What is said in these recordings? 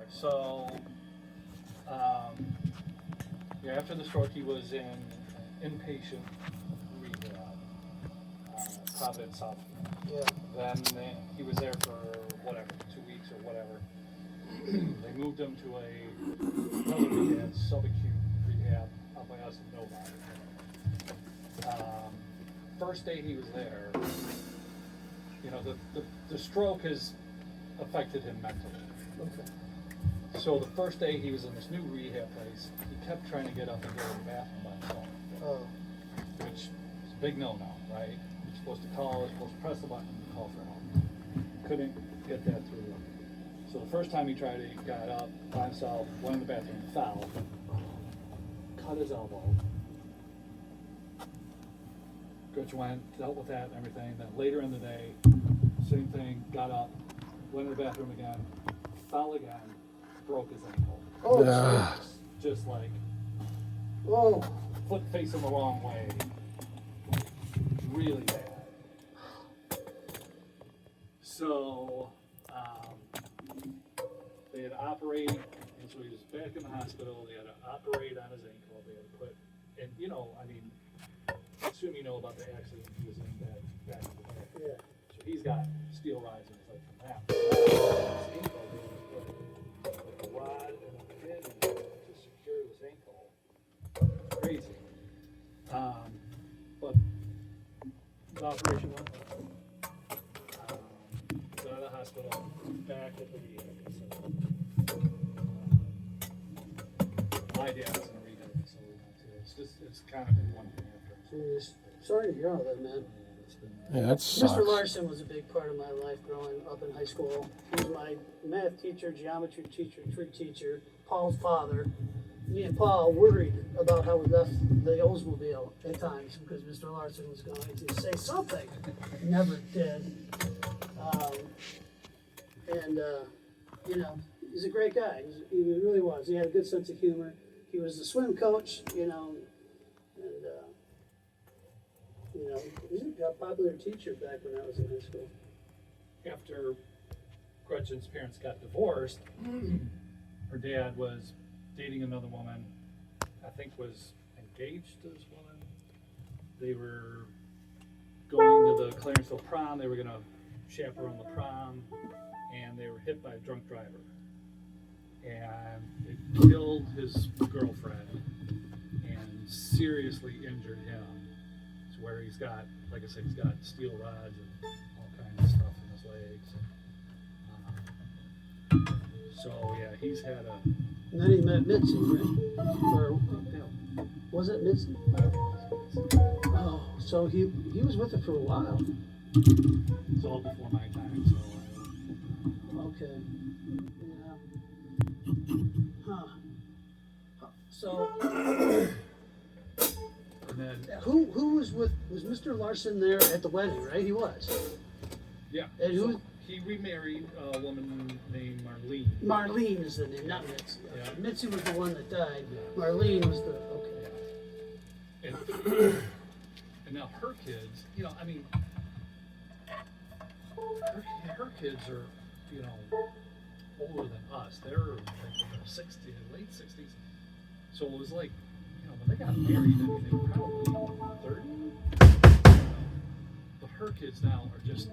So, yeah, after the stroke, he was in inpatient rehab, Providence, South. Yeah. Then he was there for whatever, 2 weeks or whatever. They moved him to another rehab, subacute rehab, out by us in Novi. First day he was there, you know, the stroke has affected him mentally. Okay. So the first day he was in this new rehab place, he kept trying to get up and go to the bathroom by himself, Oh. which is a big no-no, right? You're supposed to press the button and call for help. Couldn't get that through him. So the first time he tried it, he got up by himself, went in the bathroom, fell, cut his elbow. Gretch went, dealt with that and everything. Then later in the day, same thing, got up, went in the bathroom again, fell again, broke his ankle. Oh. Just like Oh. foot facing the wrong way. Really bad. So they had to operate, and so he was back in the hospital. They had to operate on his ankle. They had to put, and you know, I mean, assume you know about the accident he was in back in the day. Yeah. So he's got steel rods in his leg from that. His ankle, they just put a rod and a pin in there to secure his ankle. Crazy. But the operation went well. Got out of the hospital, back at the rehab facility. My dad was in a rehab facility now too. It's kind of been one thing after. Jeez. Sorry to hear all that, man. Yeah, that sucks. Mr. Larson was a big part of my life growing up in high school. He was my math teacher, geometry teacher, trig teacher, Paul's father. Me and Paul worried about how we left the Oldsmobile at times because Mr. Larson was going to say something. Never did. You know, he's a great guy. He really was. He had a good sense of humor. He was the swim coach, you know, and you know, he was a popular teacher back when I was in high school. After Gretchen's parents got divorced, her dad was dating another woman, I think was engaged to this woman. They were going to the Clarenceville prom, they were gonna chaperone the prom, and they were hit by a drunk driver. And it killed his girlfriend and seriously injured him. It's where he's got, like I said, he's got steel rods and all kinds of stuff in his legs. So yeah, he's had a. And then he met Mitzi, right? Or was it Mitzi? Oh, so he was with her for a while. It's all before my time, so. Okay. Yeah. Huh. So And then, who was Mr. Larson there at the wedding, right? He was. yeah. And who? So he remarried a woman named Marlene. Marlene is the name, not Mitzi. Yeah. Mitzi was the one that died. Yeah. Marlene was the okay. And now her kids, you know, I mean, her kids are, you know, older than us. They're like in their 60s, late 60s. So it was like, you know, when they got married, I mean, they were probably 30. You know, but her kids now are just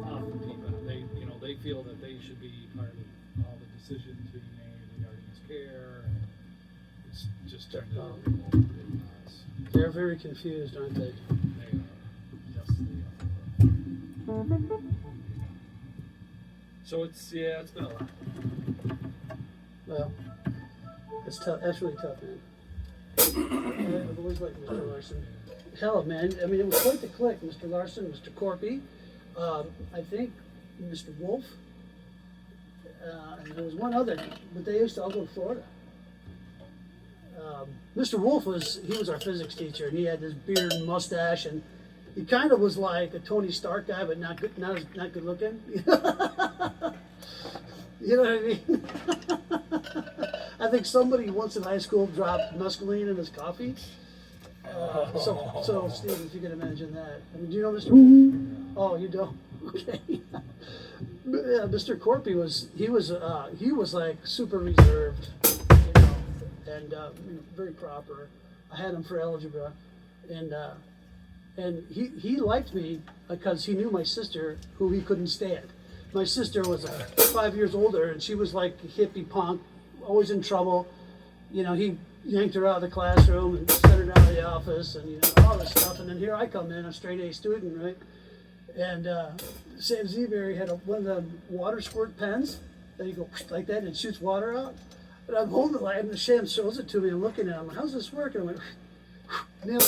off the deep end. They, you know, they feel that they should be part of all the decisions being made regarding his care. And it's just turned out to be a big mess. They're very confused, aren't they? They are. Yes, they are. So it's been a lot. Well, it's tough. That's really tough, man. I've always liked Mr. Larson. Hell, man. I mean, it was quite the clique. Mr. Larson, Mr. Corpy, I think Mr. Wolf, and there was one other, but they used to all go to Florida. Mr. Wolf was our physics teacher, and he had this beard and mustache, and he kind of was like a Tony Stark guy, but not good looking. You know what I mean? I think somebody once in high school dropped mescaline in his coffee. So Steve, if you can imagine that. I mean, do you know Mr. Wolf? Oh, you don't? Okay. Yeah, Mr. Corpy he was like super reserved, you know, and very proper. I had him for algebra, and he liked me because he knew my sister, who he couldn't stand. My sister was 5 years older, and she was like a hippie punk, always in trouble. You know, he yanked her out of the classroom and sent her down to the office, and you know all this stuff. And then here I come in, a straight A student, right? And Sam Zeberry had one of the water squirt pens that you go like that and it shoots water out. And I'm holding it like, and Sam shows it to me. I'm looking at him. How's this working? I went, nailed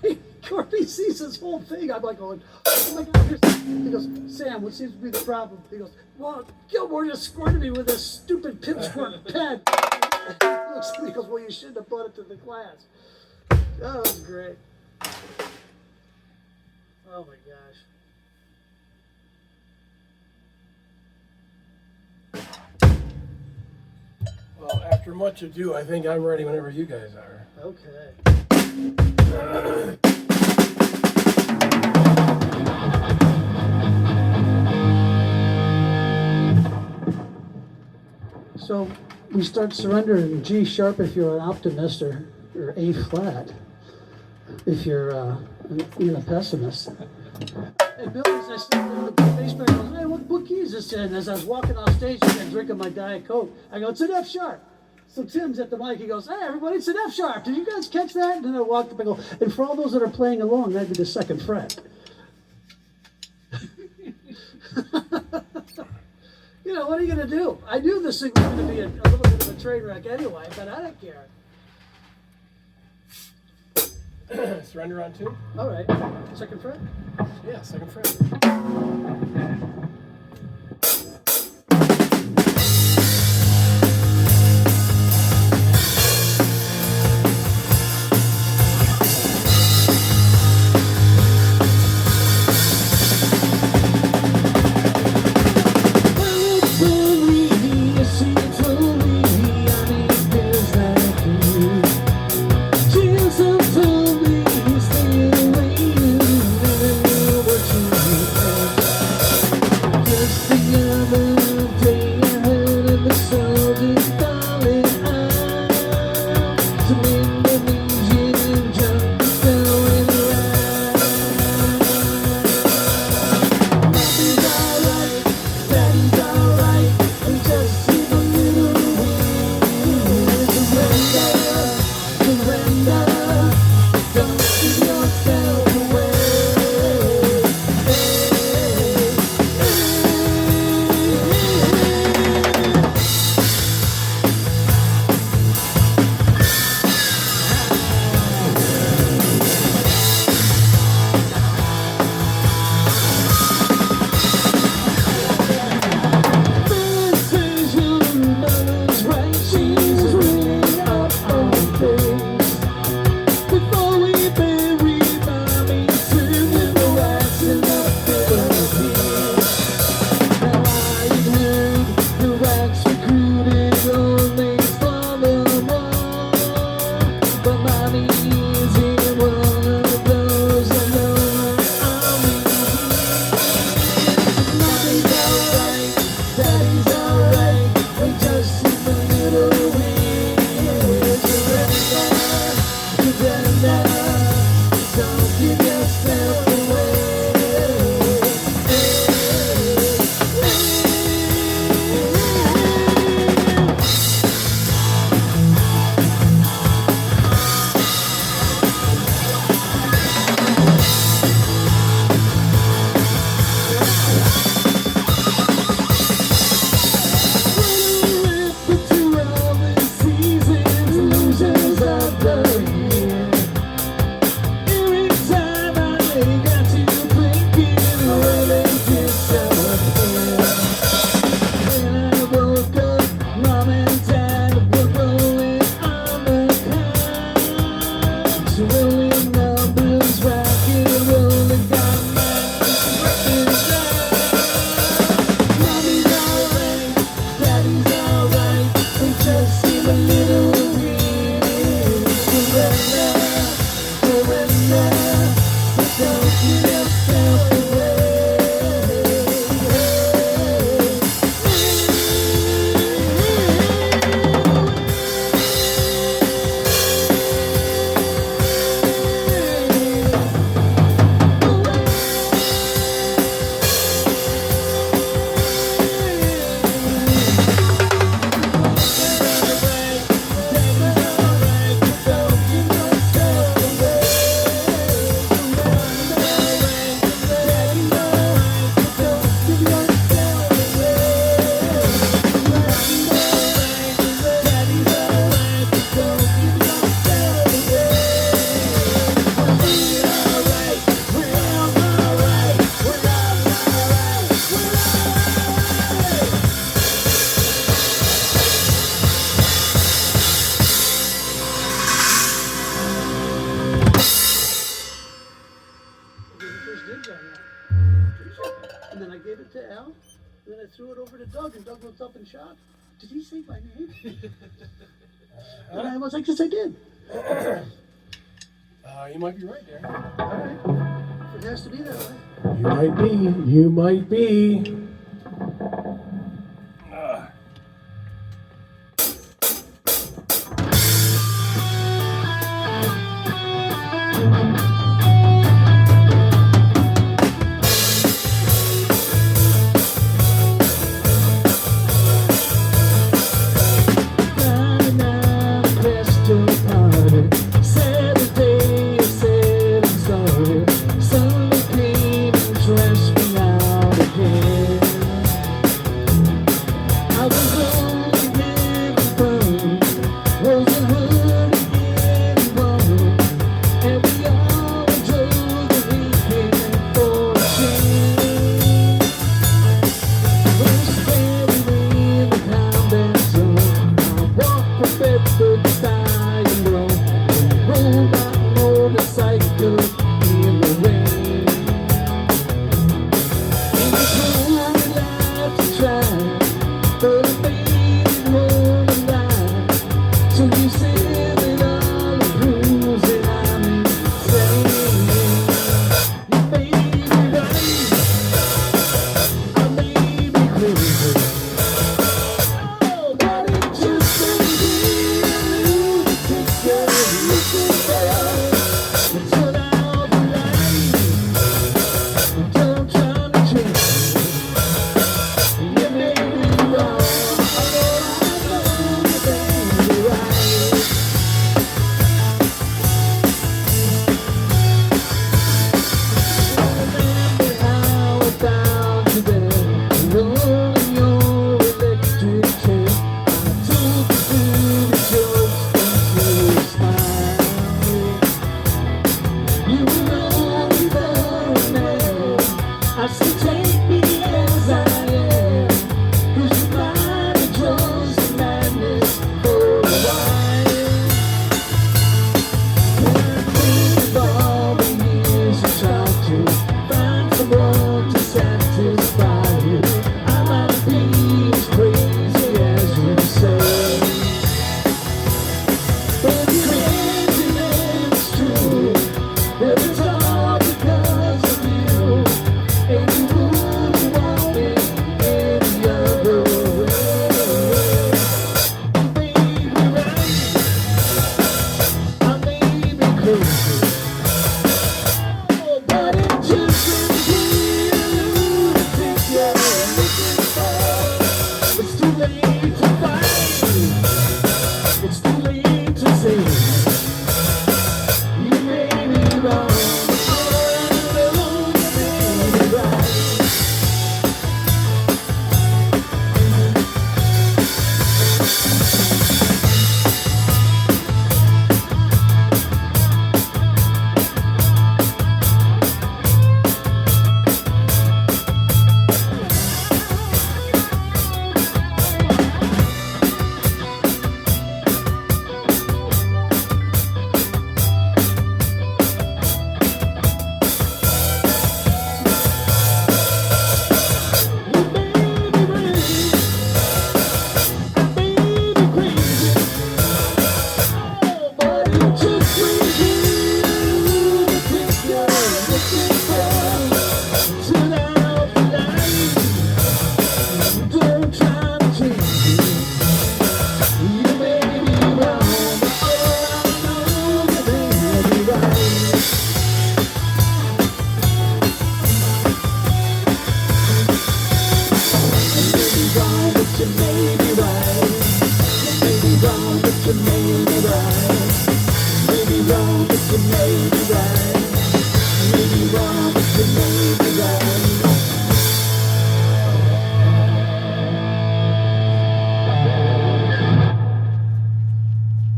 it. Corby sees this whole thing. I'm like going, oh my God. He goes, Sam, what seems to be the problem? He goes, well, Gilmore just squirted me with this stupid pip squirt pen. He looks at me, he goes, well, you shouldn't have brought it to the class. Oh, that was great. Oh my gosh. Well, after much ado, I think I'm ready whenever you guys are. Okay. So we start surrender in G sharp if you're an optimist, or A flat if you're a pessimist. And Billy, as I stepped into the bass player, goes, hey, what key is this in? As I was walking off stage and drinking my Diet Coke, I go, it's an F sharp. So Tim's at the mic, he goes, hey, everybody, it's an F sharp. Did you guys catch that? And then I walked up and go, and for all those that are playing along, that'd be the second fret. You know, what are you going to do? I knew this thing was going to be a little bit of a train wreck anyway, but I don't care. Surrender on 2? All right. Second fret? Yeah, second fret. threw it over to Doug, and Doug looked up and shot. Did he say my name? And I was like, yes, I did. You might be right there. All right. If it has to be that way. You might be. You might be.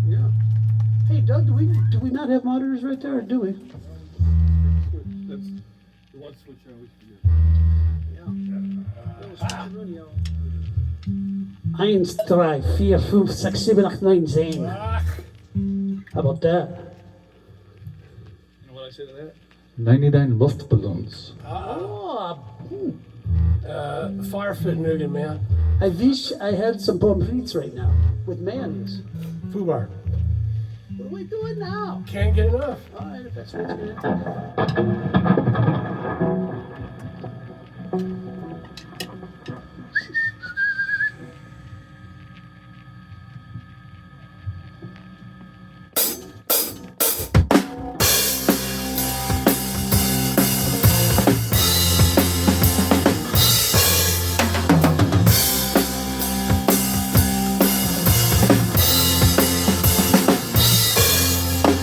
Yeah. Hey, Doug, do we not have monitors right there, or do we? That's the one switch I always forget. Ja. 1, 3, 4, 5, 6, 7, 8, 9, 10. How about that? You know what I say to that? 99 luchtballons. Oh, Fire fit nuggin, man. I wish I had some pommes frites right now with mayonnaise. Foo bar. What are we doing now? Can't get enough. All right, if that's what it's gonna do.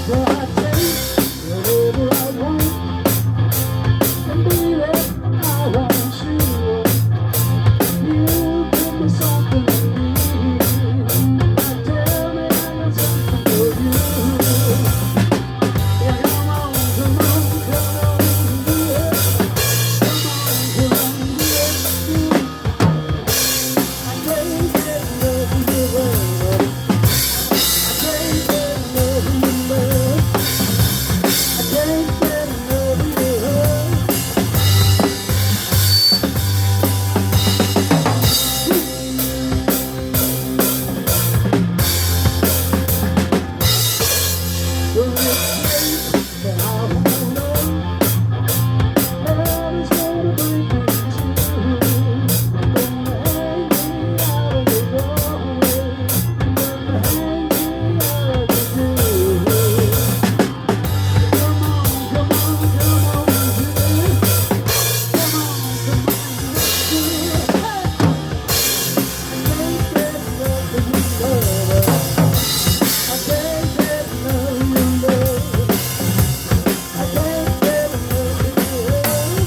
So I take whatever I want, and baby, I want you. You give me something I need. Now tell me I got something for you. Yeah, come on, come on, come on, do it. Come on, do it. I can't get enough of your love. I can't get enough of your love. I can't get enough of your love. Well, it's late, but I won't know. Love is gonna bring me to. Gonna hang me out of the doorway. Gonna hang me out of the door. Come on, come on, come on, do it. Come on, let's do it. Hey! I can't get enough of your love. I can't get enough of your love. I can't get enough of your love.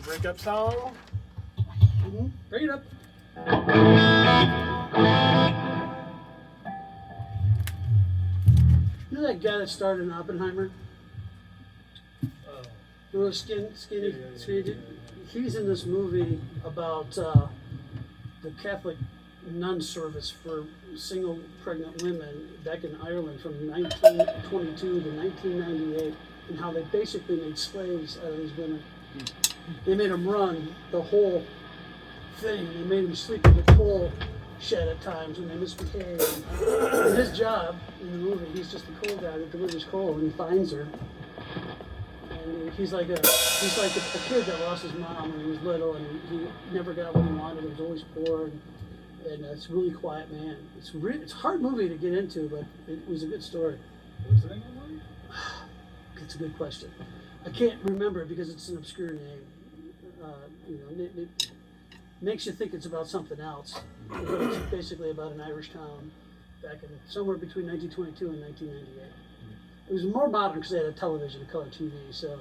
breakup song. Bring it up. You know that guy that started in Oppenheimer? Oh, The real skinny, Yeah. skinny dude? he's in this movie about the Catholic nun service for single pregnant women back in Ireland from 1922 to 1998, and how they basically made slaves out of these women. They made them run the whole thing. They made them sleep in the coal shed at times when they misbehaved. And his job in the movie, he's just the coal guy that delivers coal, and he finds her. And he's like a kid that lost his mom when he was little, and he never got what he wanted. He was always poor, and it's a really quiet man. It's a hard movie to get into, but it was a good story. What's the name of the movie? It's a good question. I can't remember it because it's an obscure name. It makes you think it's about something else. But it's basically about an Irish town back in somewhere between 1922 and 1998. It was more modern because they had a television, a color TV, so it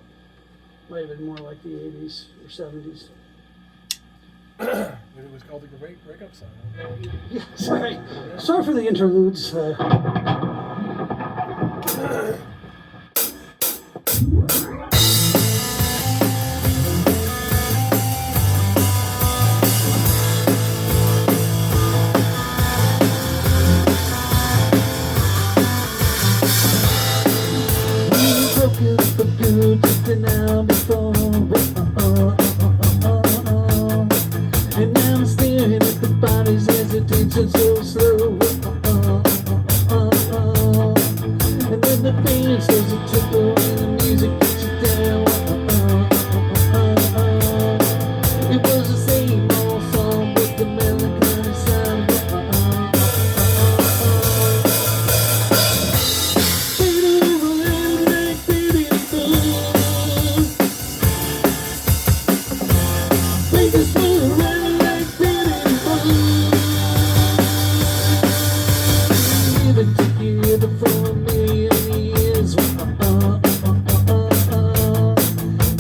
might have been more like the 80s or 70s. Maybe it was called the Great Breakup Song. Yeah, sorry. Sorry for the interludes. And I'm staring at the body's hesitation so slow. And then the band starts to trickle and the music gets you down. It was the same old song, but the melancholy sound. Make us move around like even together for a million years.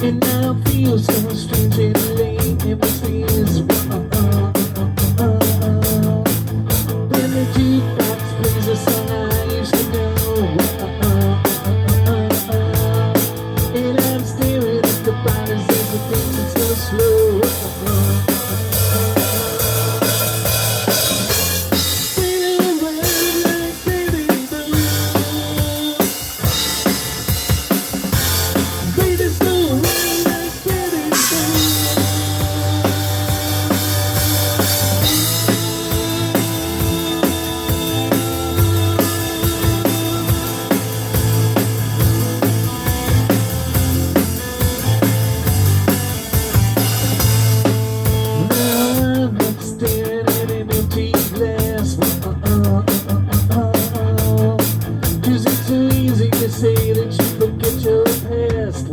And now I feel so strange and late hemispheres. When the jukebox plays a song I used to know, and I'm staring at the bodies as the things so slow. Say that you forget your past.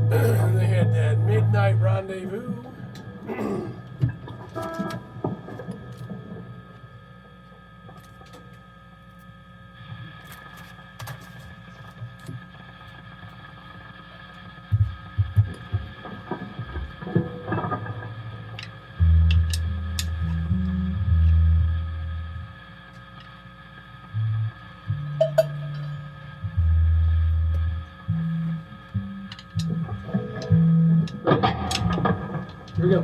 They had that Midnight Rendezvous. Here we go.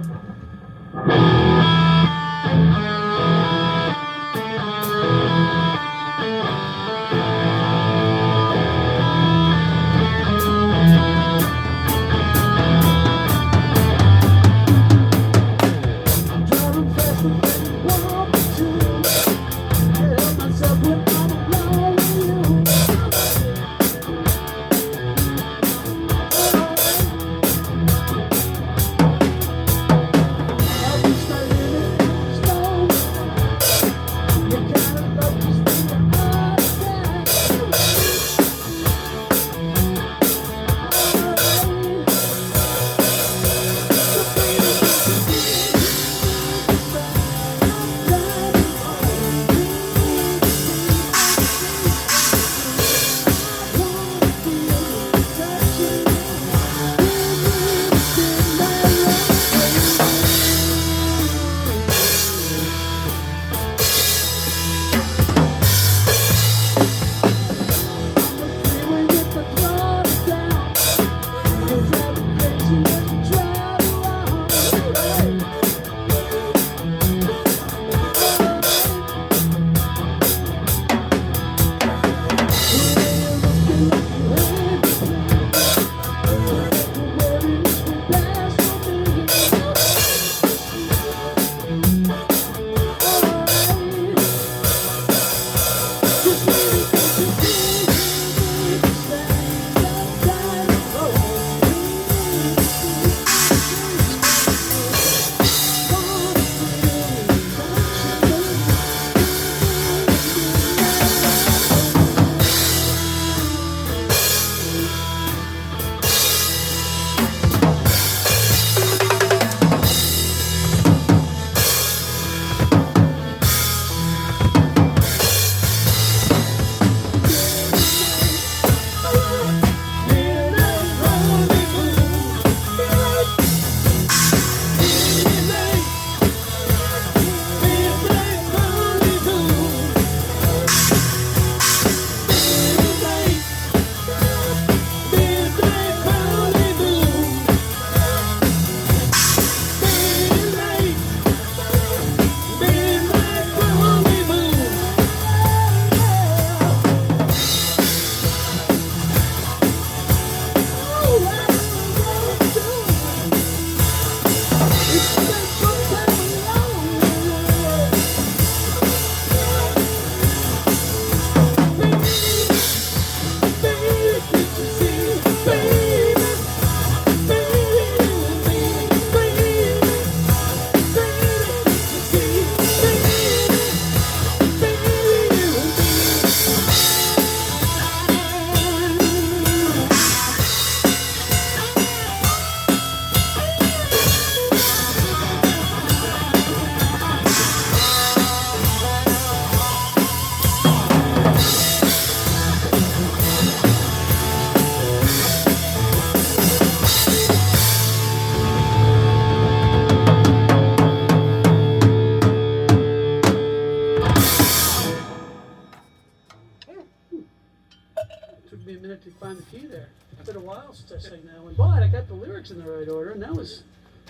took me a minute to find the key there. It's been a while since I sang that one, but I got the lyrics in the right order, and that was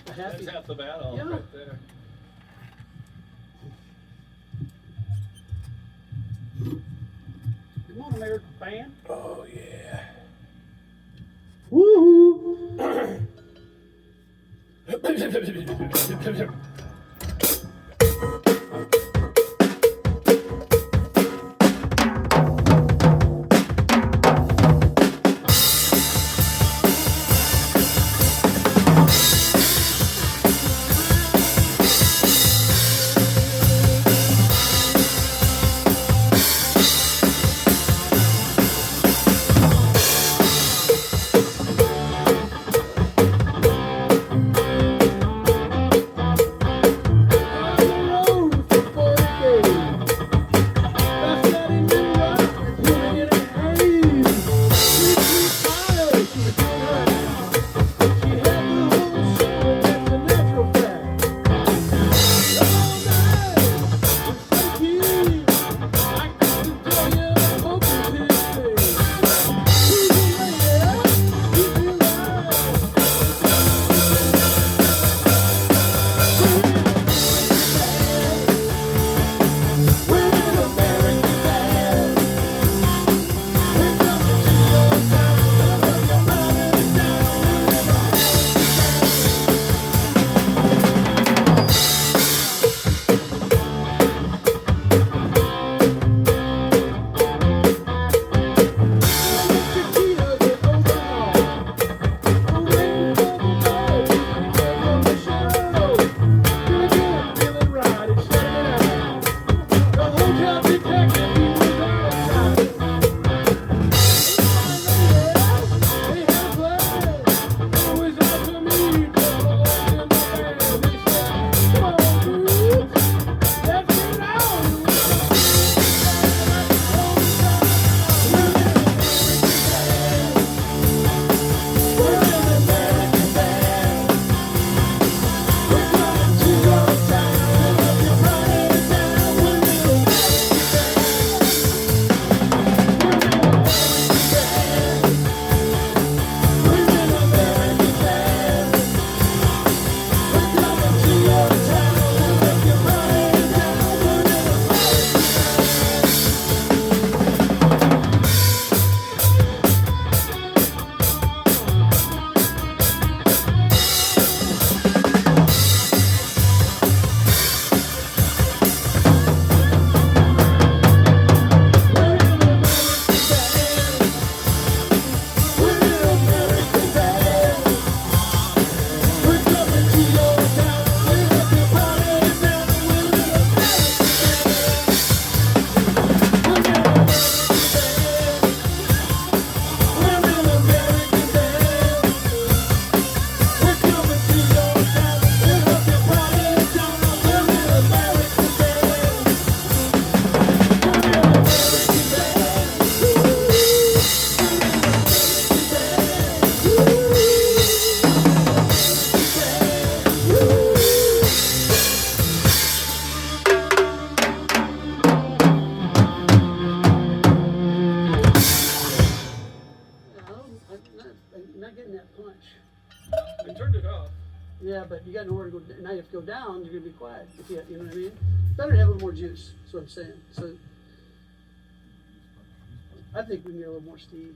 a happy. That's half the battle Yeah. right there. Come on, American band. Oh yeah. Woohoo! Yeah, but you got nowhere to go. Now you have to go down. You're gonna be quiet. If you know what I mean. Better to have a little more juice. That's what I'm saying. So I think we can get a little more Steve.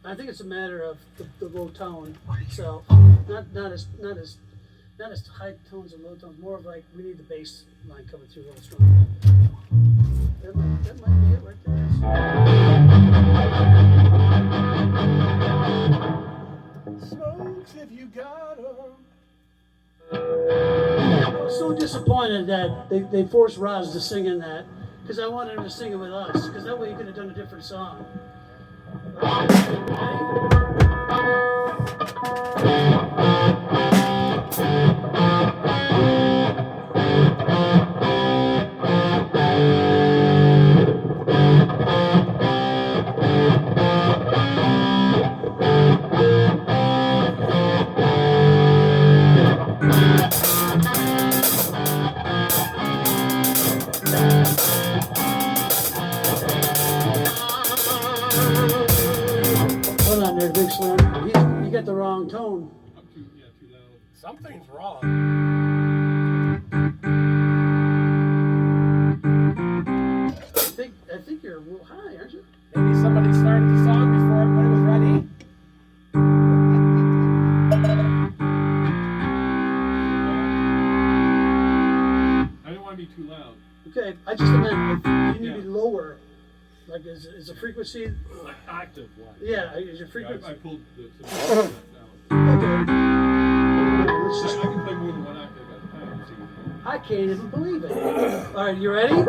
I think it's a matter of the low tone itself. Not as high tones or low tones. More of like we need the bass line coming through a little stronger. That might be it right there. Smokes if you got 'em. I was so disappointed that they forced Roz to sing in that because I wanted him to sing it with us because that way he could have done a different song. got the wrong tone. I'm too loud. Something's wrong. I think you're a little high, aren't you? Maybe somebody started the song before everybody was ready. I don't want to be too loud. Okay, I just meant you need to be lower. Like, is the frequency? Like octave wise. Yeah, is your frequency? I pulled the down. Okay. Let's I just. can play more than one octave at a time. So I can't even believe it. All right, you ready?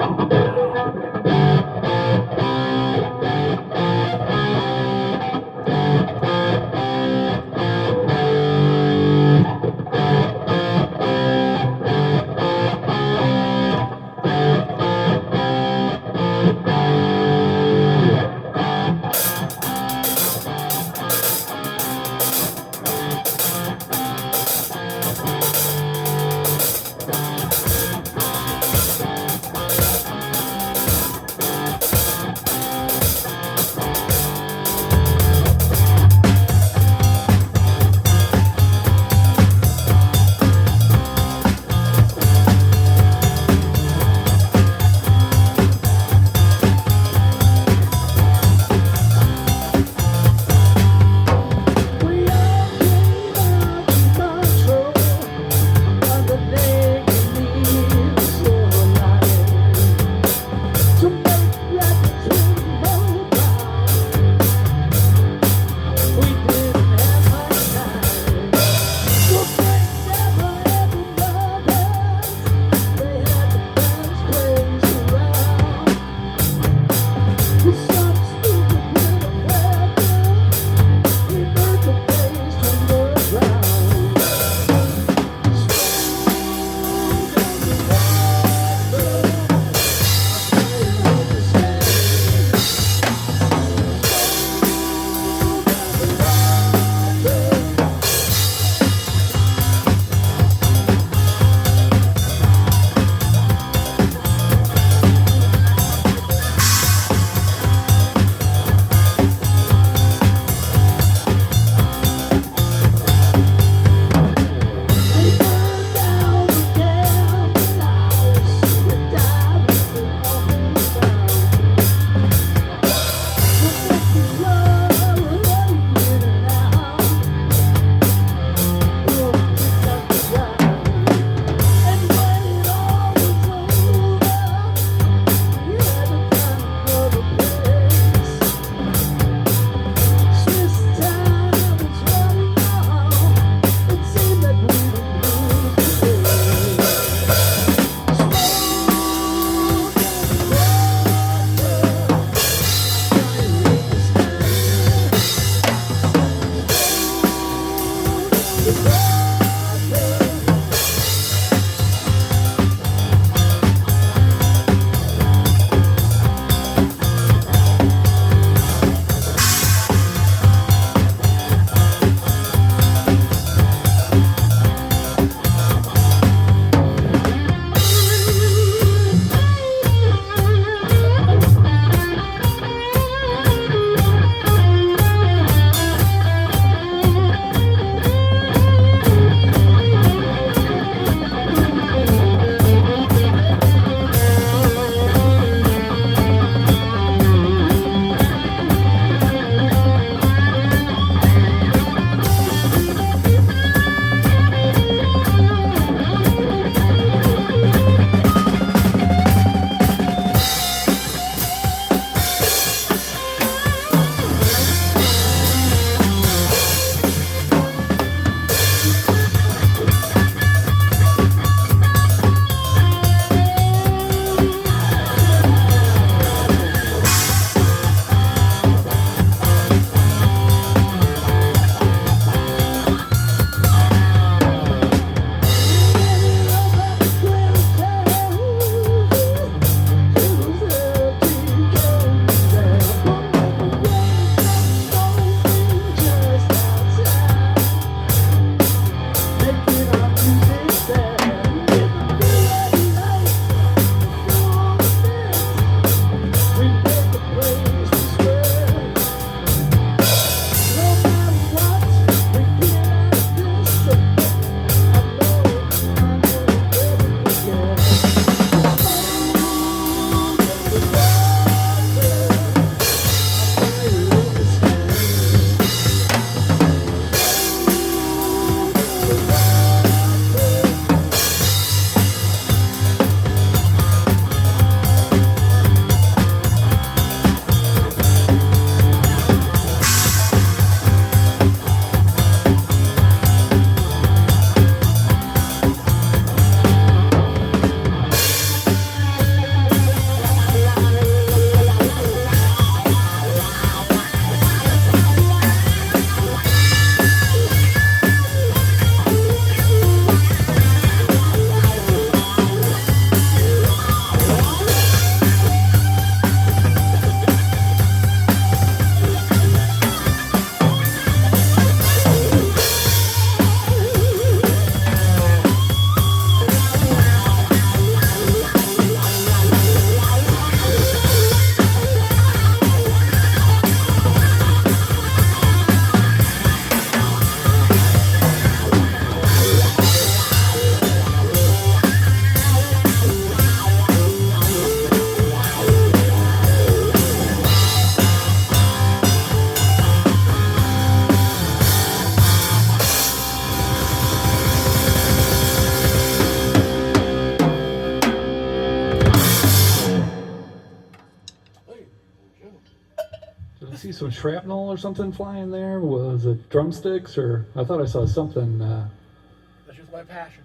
I see some shrapnel or something flying there? Was it drumsticks or I thought I saw something? That's just my passion,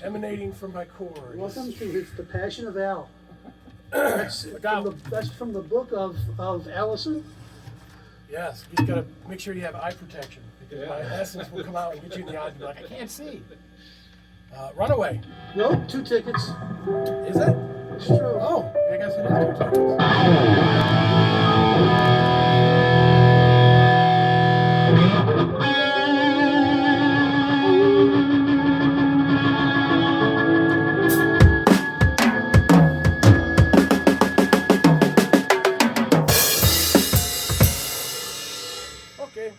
emanating from my core. Welcome to It's the Passion of Al. That's from the book of Allison. Yes, you just gotta make sure you have eye protection because my essence will come out and get you in the eye and be like, I can't see. Runaway. Nope, 2 tickets. Is it? It's true. Oh, I guess it is 2 tickets. Okay.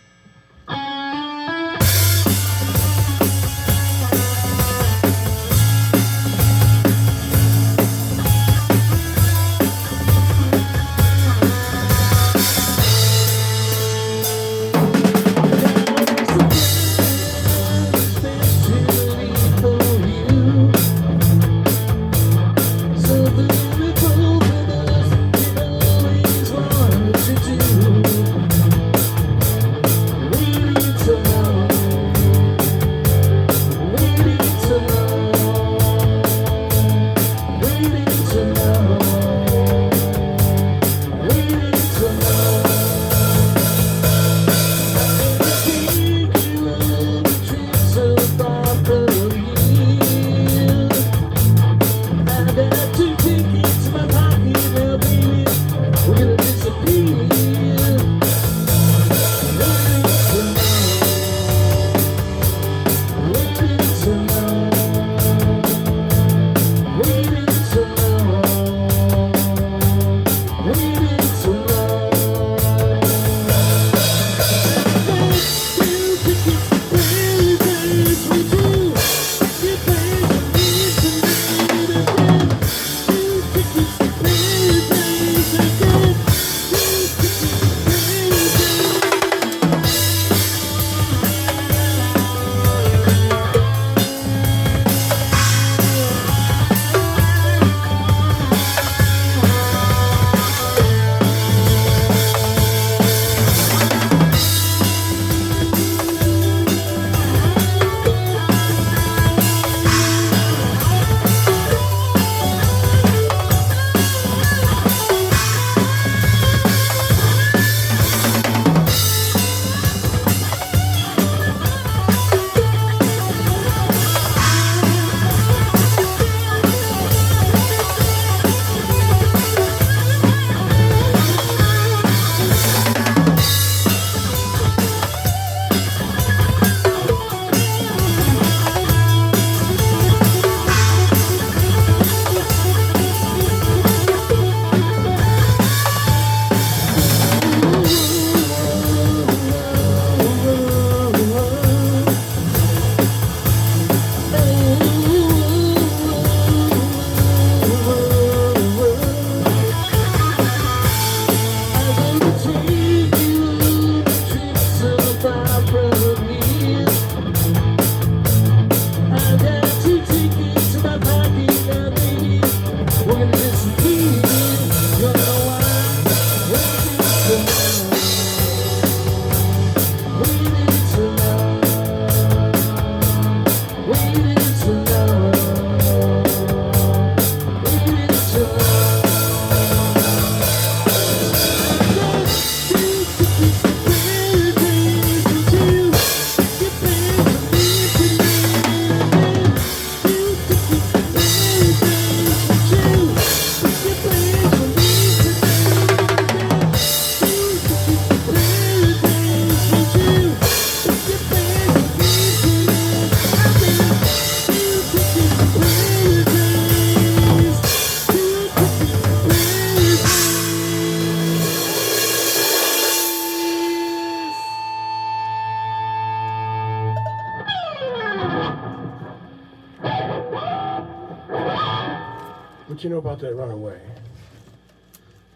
What you know about that runaway?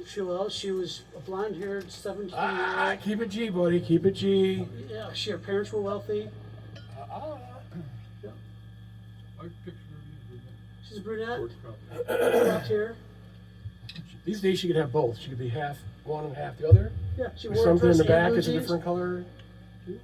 She was a blonde-haired 17-year-old. Keep it G, buddy. Keep it G. Yeah, her parents were wealthy. She's a brunette. Black hair. These days she could have both. She could be half one and half the other? Yeah, she Or wore something in the dressy back blue is a jeans. different color? too?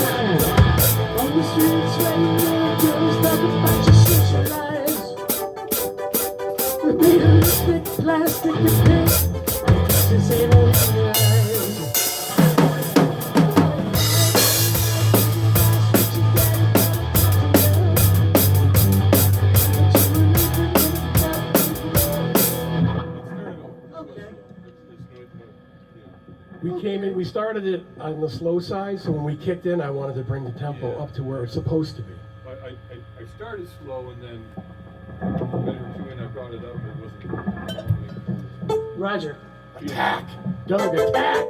On the streets where you know girls talk about your social lives. The realistic plastic and paint, just ain't all in your eyes. We started it on the slow side, so when we kicked in, I wanted to bring the tempo Yeah. up to where it's supposed to be. I started slow and then a minute or two in I brought it up and it wasn't. Roger. Attack! Doug, attack!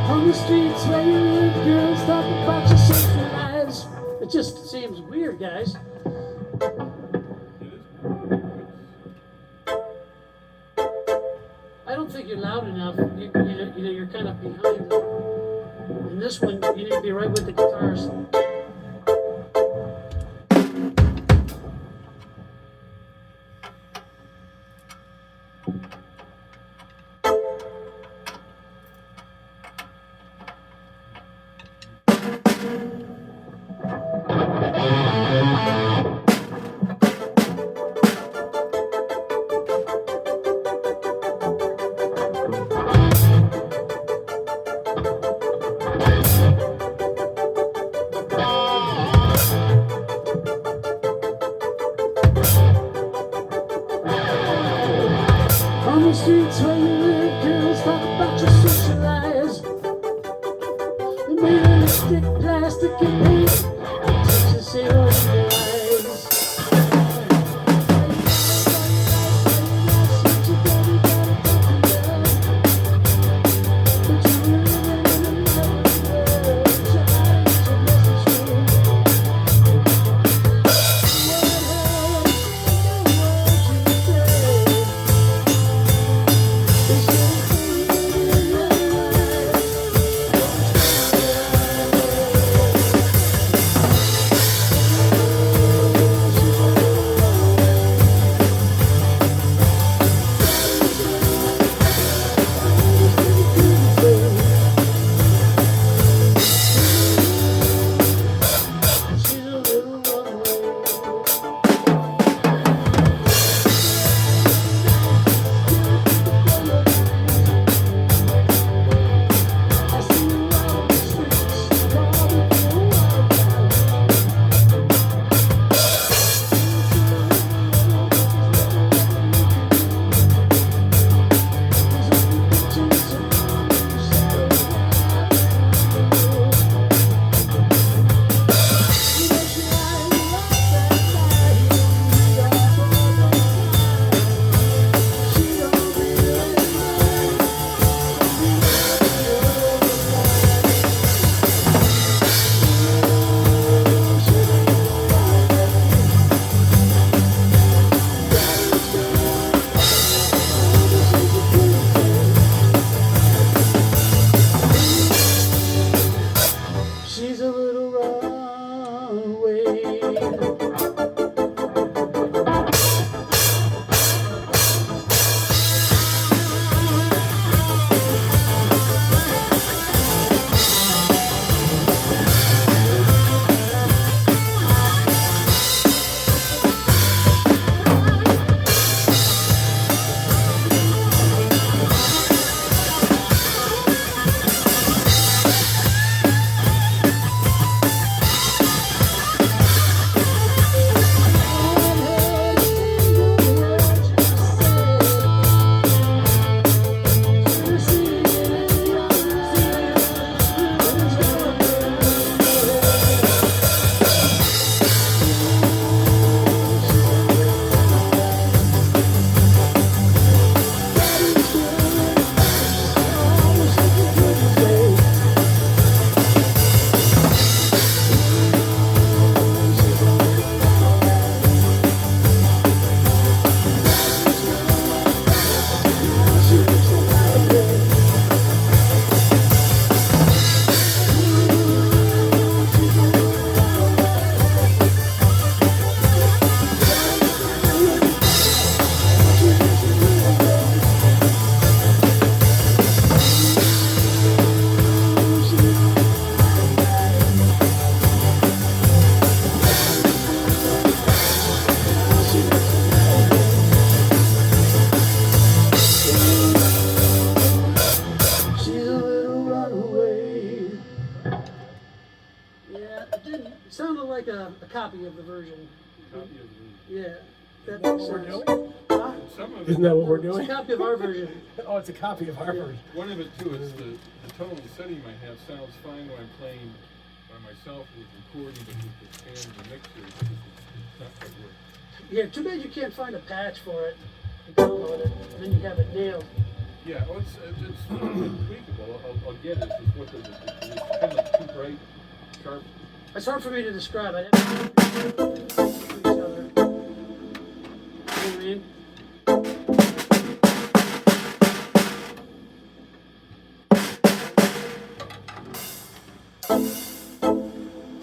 On the streets where you live, girls talk about your social lives. It just seems weird, guys. It is. I don't think you're loud enough. You're kind of behind. In this one, you need to be right with the guitars. It sounded like a copy of the version. Copy of the, Yeah, that Isn't that makes what we're sense. doing? Huh? some of it. Isn't that what we're It's a doing? copy of our version. Oh, it's a copy of our version. One of it too is the tone setting I have sounds fine when I'm playing by myself with recording, but with the stand and the mixer, it's not quite working. Yeah, too bad you can't find a patch for it. You download it, and then you have it nailed. Yeah, well, it's tweakable. I'll get it. It's just what does it? It's kind of like too bright, sharp. It's hard for me to describe. I have to each other. You know what I mean?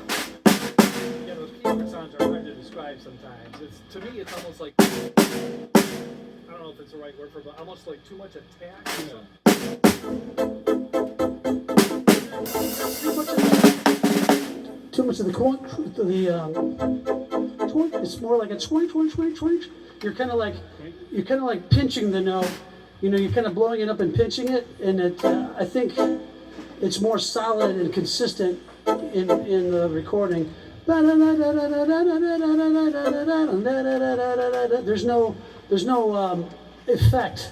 Yeah, those keyboard sounds are hard to describe sometimes. It's, to me, it's almost like, I don't know if it's the right word for it, but almost like too much attack. Yeah. Too much of the it's more like a twinge. You're kind of like pinching the note. You know, you're kind of blowing it up and pinching it, and it. I think it's more solid and consistent in the recording. There's no effect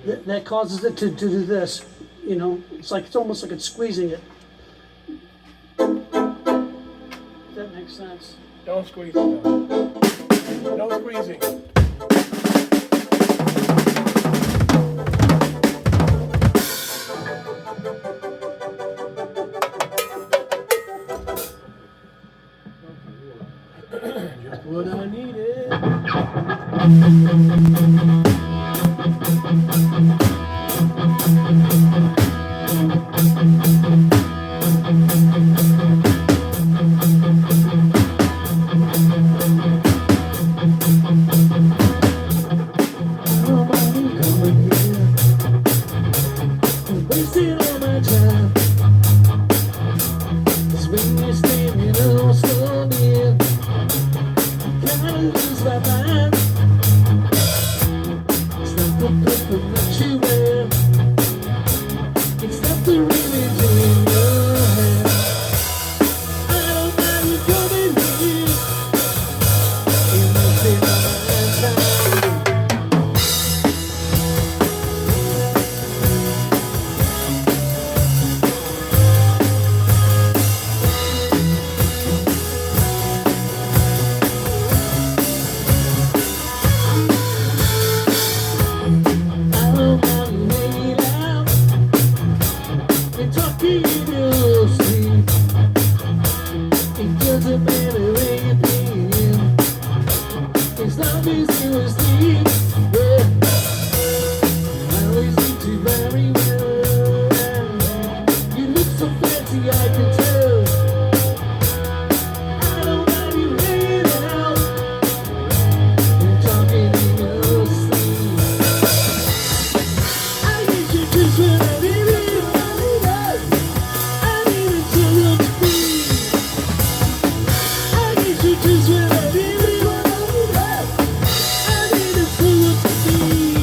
that causes it to do this. You know, it's almost like it's squeezing it. That makes sense. Don't squeeze it. No squeezing. Just what I needed. Wasting all my time. 'Cause when you're standing on so near, kinda lose my mind. It's not the purple that you wear. It's not the image in your hand. I don't mind you coming here. You're wasting all my time. I can tell. I don't mind you hanging out and talking in your sleep. I need you just when I need it. I need it to look free. I need you just when I need it. I need it to look free.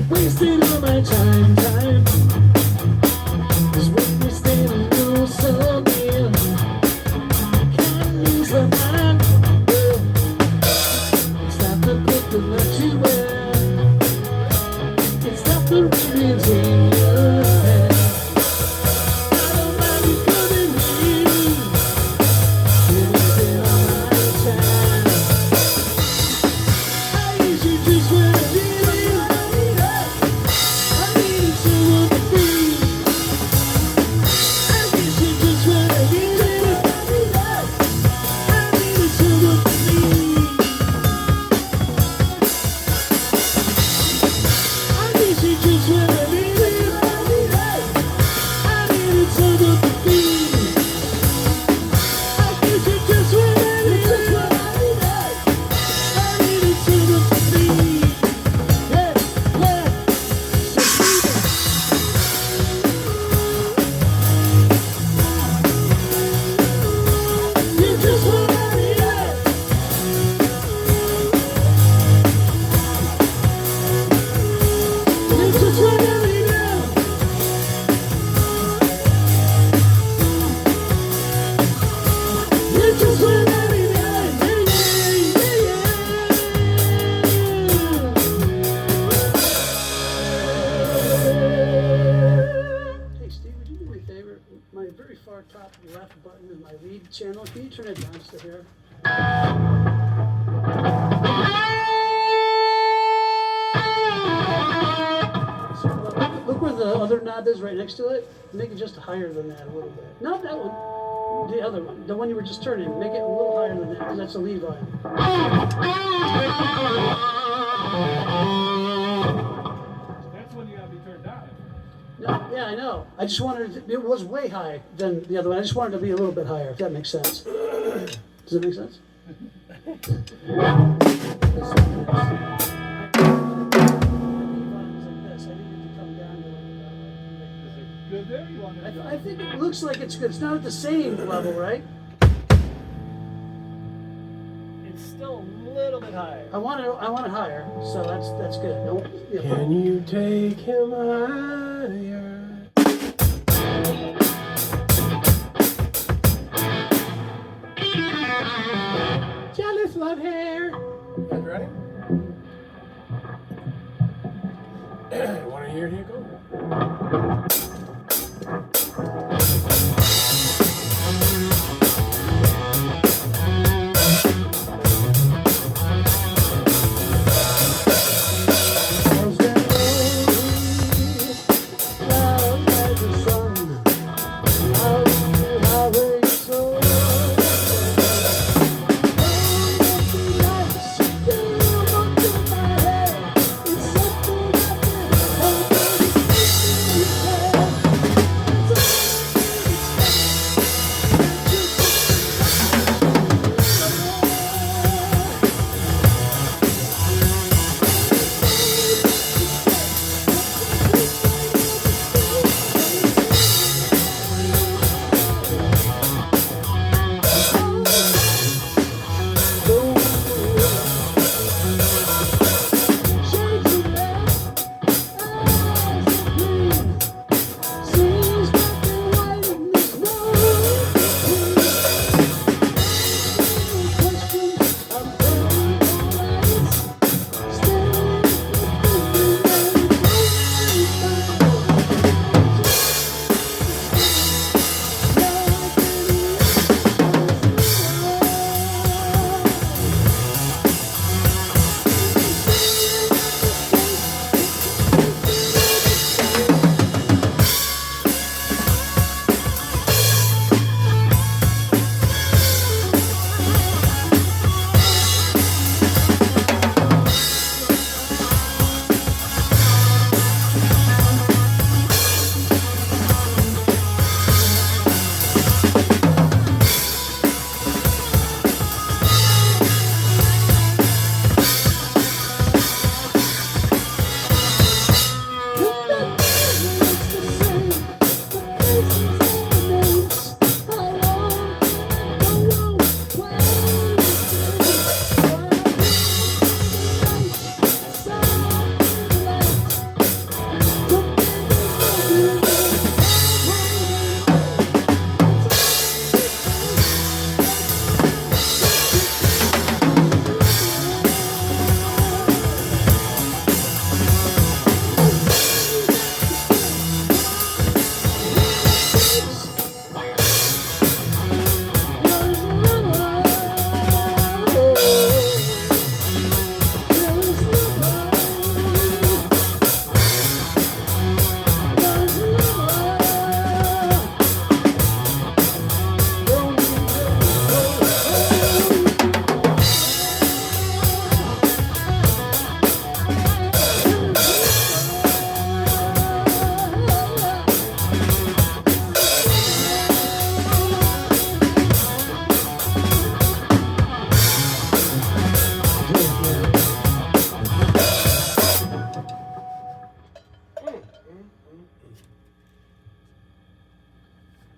Wasting all my time. 'Cause when you're standing you're so near, can't lose my mind. It's not the purple that you wear. It's not the ribbons in your hair. I don't mind you coming here. You're wasting all my time. I need you just when I need it. I need it to look free. I need you just when I need it. I need it to look free. I need you just when I need it. top left button is my lead channel. Can you turn it down to here? So, look where the other knob is right next to it. Make it just higher than that a little bit. Not that one. The other one. The one you were just turning. Make it a little higher than that because that's a lead volume. That's when you gotta be turned down. No, yeah, I know. I just wanted it was way high than the other one. I just wanted it to be a little bit higher, if that makes sense. Does that make sense? Is it good there? You want to? I think it looks like it's good. It's not at the same level, right? It's still a little bit higher. I want it higher, so that's good. No, yeah. Can you take him higher? Jealous love hair. You guys ready? Want to hear it? Here you go.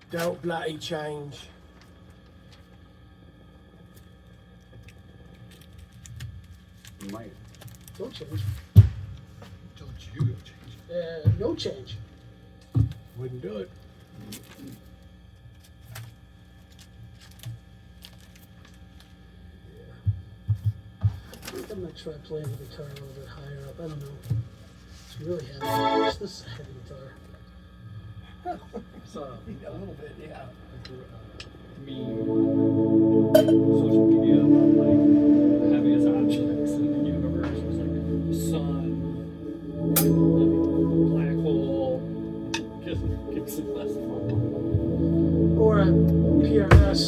Don't bloody change. Might. Don't change. Don't you change. No change. Wouldn't do it. I'm gonna try playing the guitar a little bit higher up. I don't know. It's really heavy. This is a heavy guitar. a A little bit, yeah. meme on social media about like the heaviest objects in the universe. It was like the sun, like, black hole, Gibson Les Paul. Or a PRS.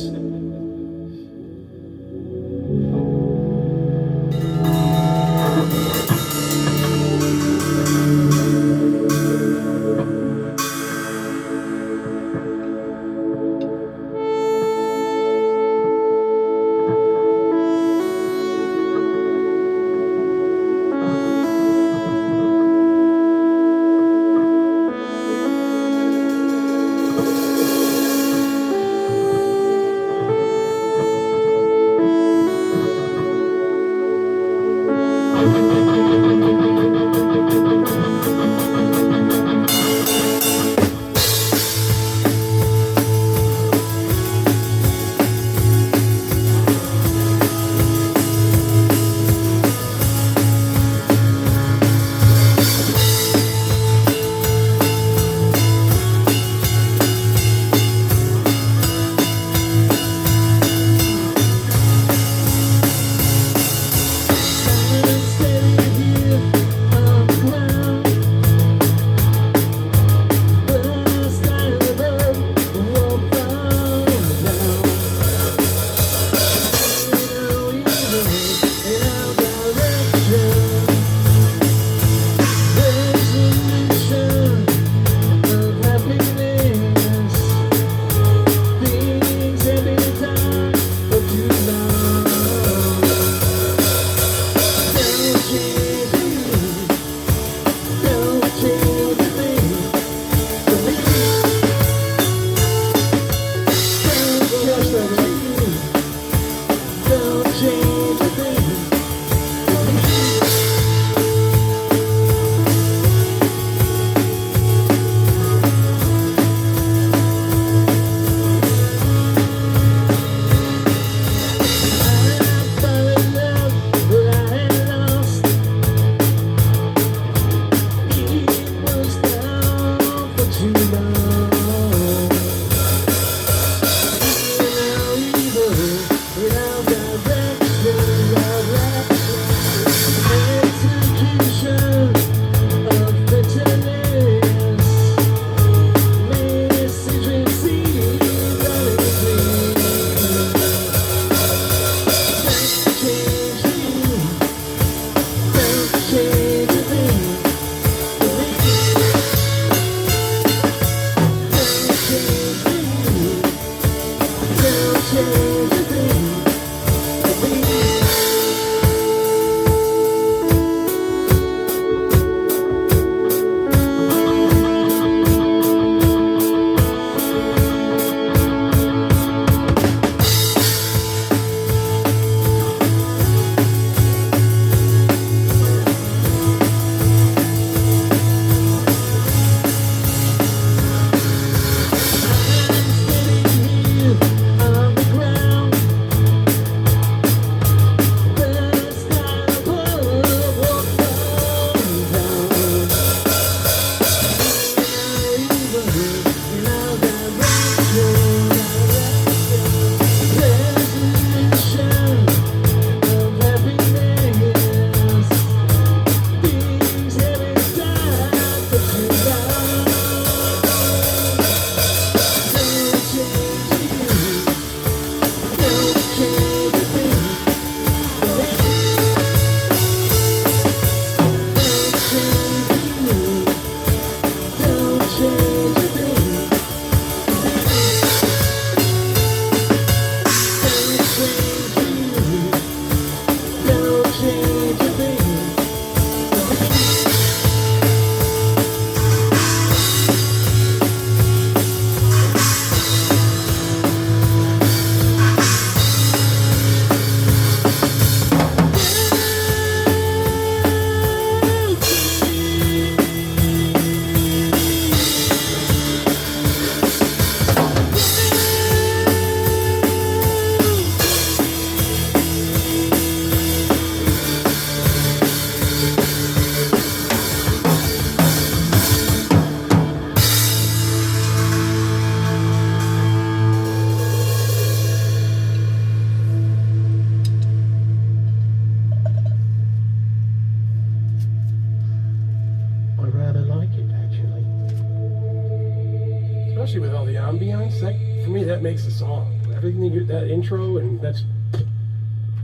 especially with all the ambiance, that for me that makes the song. Everything you get that intro and that's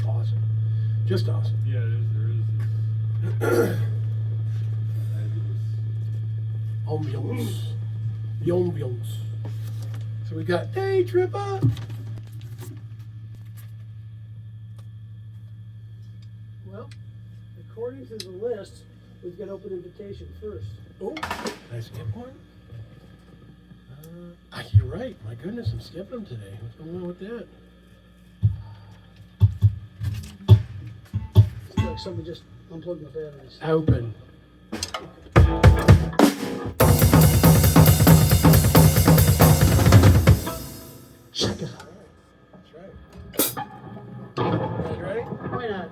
awesome, just awesome. Yeah, it is, there is this fabulous. Ambiance, the ambiance. So we got Day Tripper. Well, according to the list, we've got open invitation first. Oh, did I skip one? You're right. My goodness, I'm skipping them today. What's going on with that? It's like somebody just unplugged my batteries. Open. Check it out. That's right. You ready? Why not?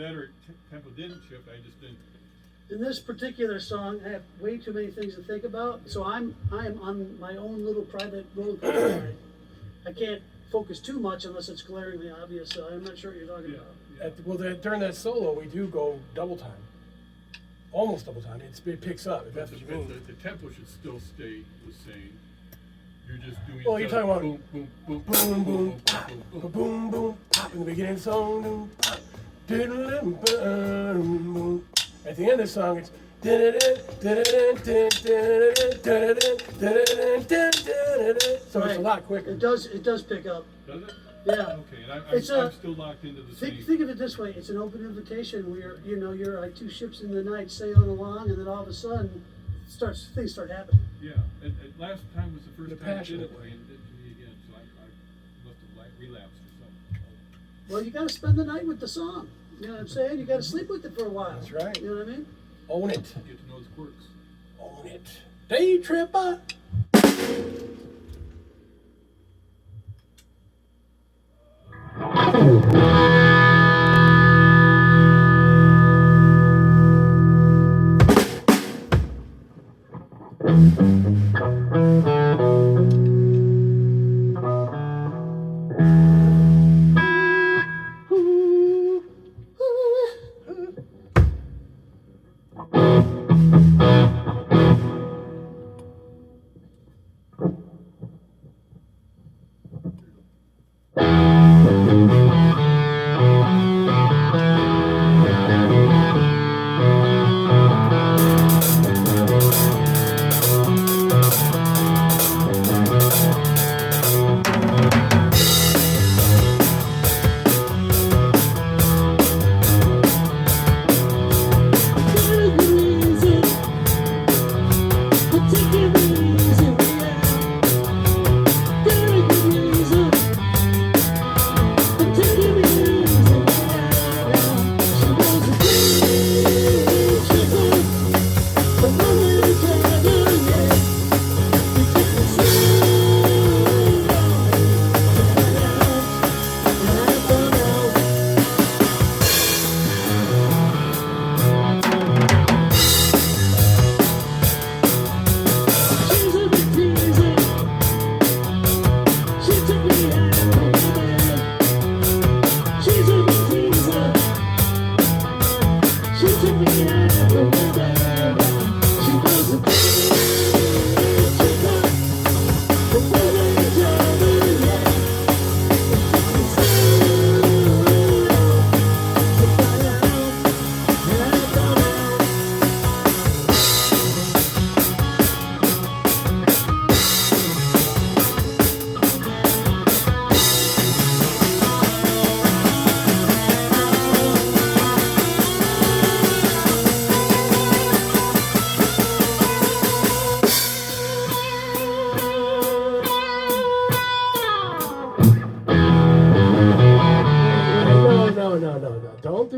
that or tempo didn't shift, I just didn't. In this particular song, I have way too many things to think about, so I am on my own little private roller coaster ride. I can't focus too much unless it's glaringly obvious, so I'm not sure what you're talking about. During that solo, we do go double time. Almost double time. It picks up, if that's what you mean. The tempo should still stay the same. You're just doing. Well, you're talking about boom, boom, boom, boom, boom, pop, boom, boom, pop in the beginning of the song, boom, pop, boom, boom. At the end of the song, it's so it's a lot quicker. It does pick up. Does it? Yeah. Okay, and It's I'm still locked into the same. Think of it this way: it's an open invitation where you're like two ships in the night sailing along, and then all of a sudden, things start happening. Yeah, and last time was the first The time I did it, passionate way. and it did to me again, so I must have relapsed or something. Well, you got to spend the night with the song. You know what I'm saying? You got to sleep with it for a while. That's right. You know what I mean? Own it. Get to know its quirks. Own it. Day tripper. No.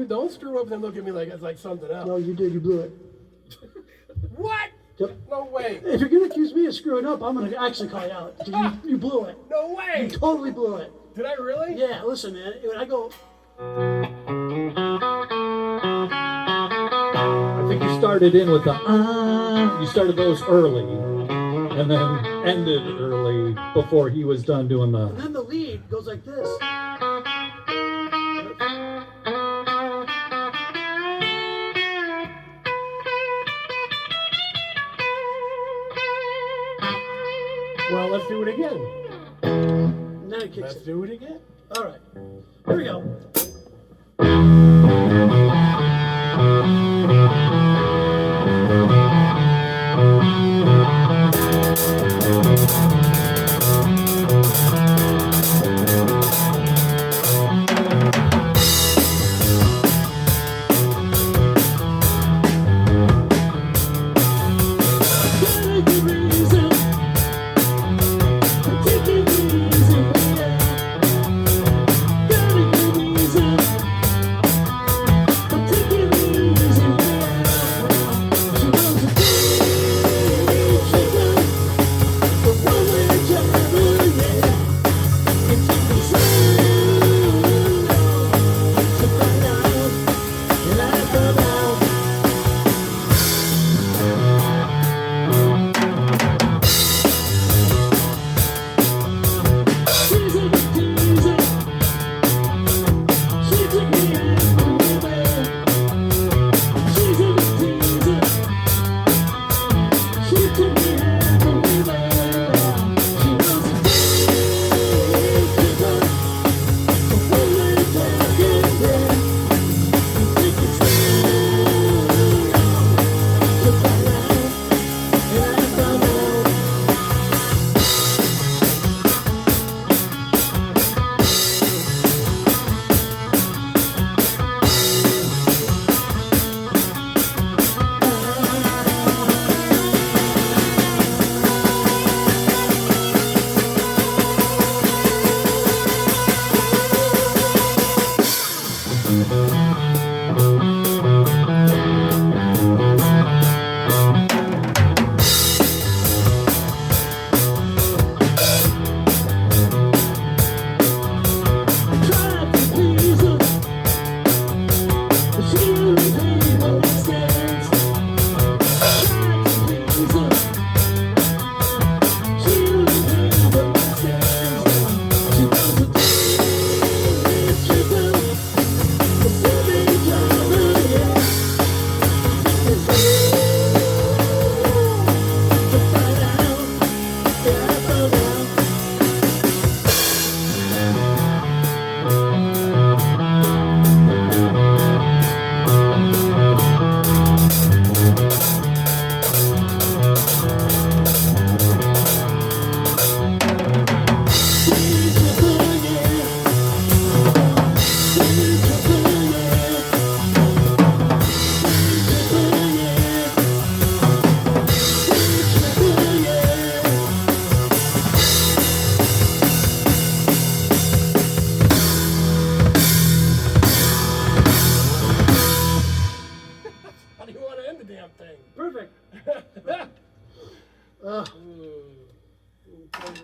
Don't screw up and look at me like it's like something else. No, you did. You blew it. What? Yep. No way. If you're gonna accuse me of screwing up, I'm gonna actually call you out. 'Cause you blew it. No You way. totally blew it. Did I really? Yeah. Listen, man. When I go, I think you started in with the you started those early and then ended early before he was done doing the and then the lead goes like this. Well, let's do it again. And then it kicks Let's in. do it again. All right. Here we go.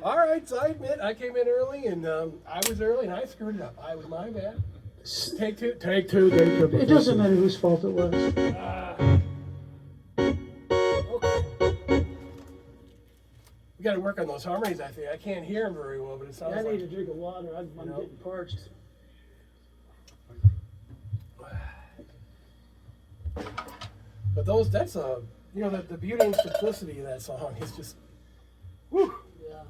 All right, so I admit I came in early and I was early and I screwed it up. I was my bad. Take two. It doesn't matter whose fault it was. Okay. We got to work on those harmonies. I think I can't hear them very well, but it sounds I like. need a drink of water. I'm getting parched. But that's the beauty and simplicity of that song is just, whew. Yeah,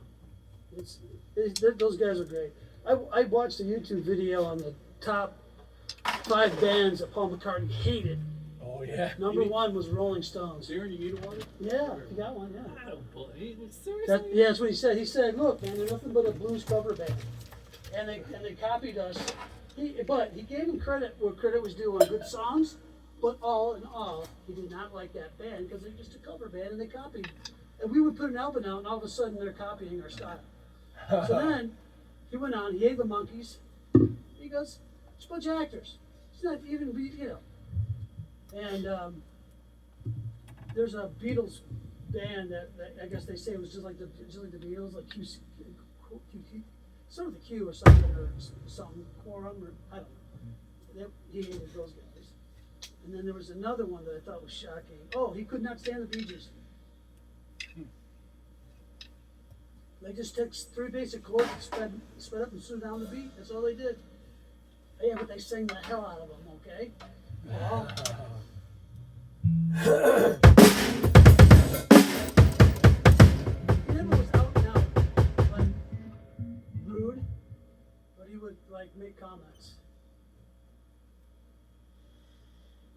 those guys are great. I watched a YouTube video on the top 5 bands that Paul McCartney hated. Oh yeah. Number 1 was Rolling Stones. Darren, you need a water? Yeah, you got one. Yeah. I don't believe it. Seriously? Yeah, that's what he said. He said, "Look, man, they're nothing but a blues cover band," and they copied us. But he gave them credit where credit was due on good songs. But all in all, he did not like that band because they're just a cover band and they copied. And we would put an album out, and all of a sudden they're copying our style. So then he went on. He hated the Monkees. He goes, "It's a bunch of actors. It's not even And there's a Beatles band that I guess they say was just like the Beatles, like Q, sort of the Q or something quorum or I don't know. He hated those guys. And then there was another one that I thought was shocking. Oh, he could not stand the Bee Gees. They just took 3 basic chords and sped up and slowed down the beat. That's all they did. Yeah, but they sang the hell out of them, okay? Well, he never was out and out, like, rude, but he would, like, make comments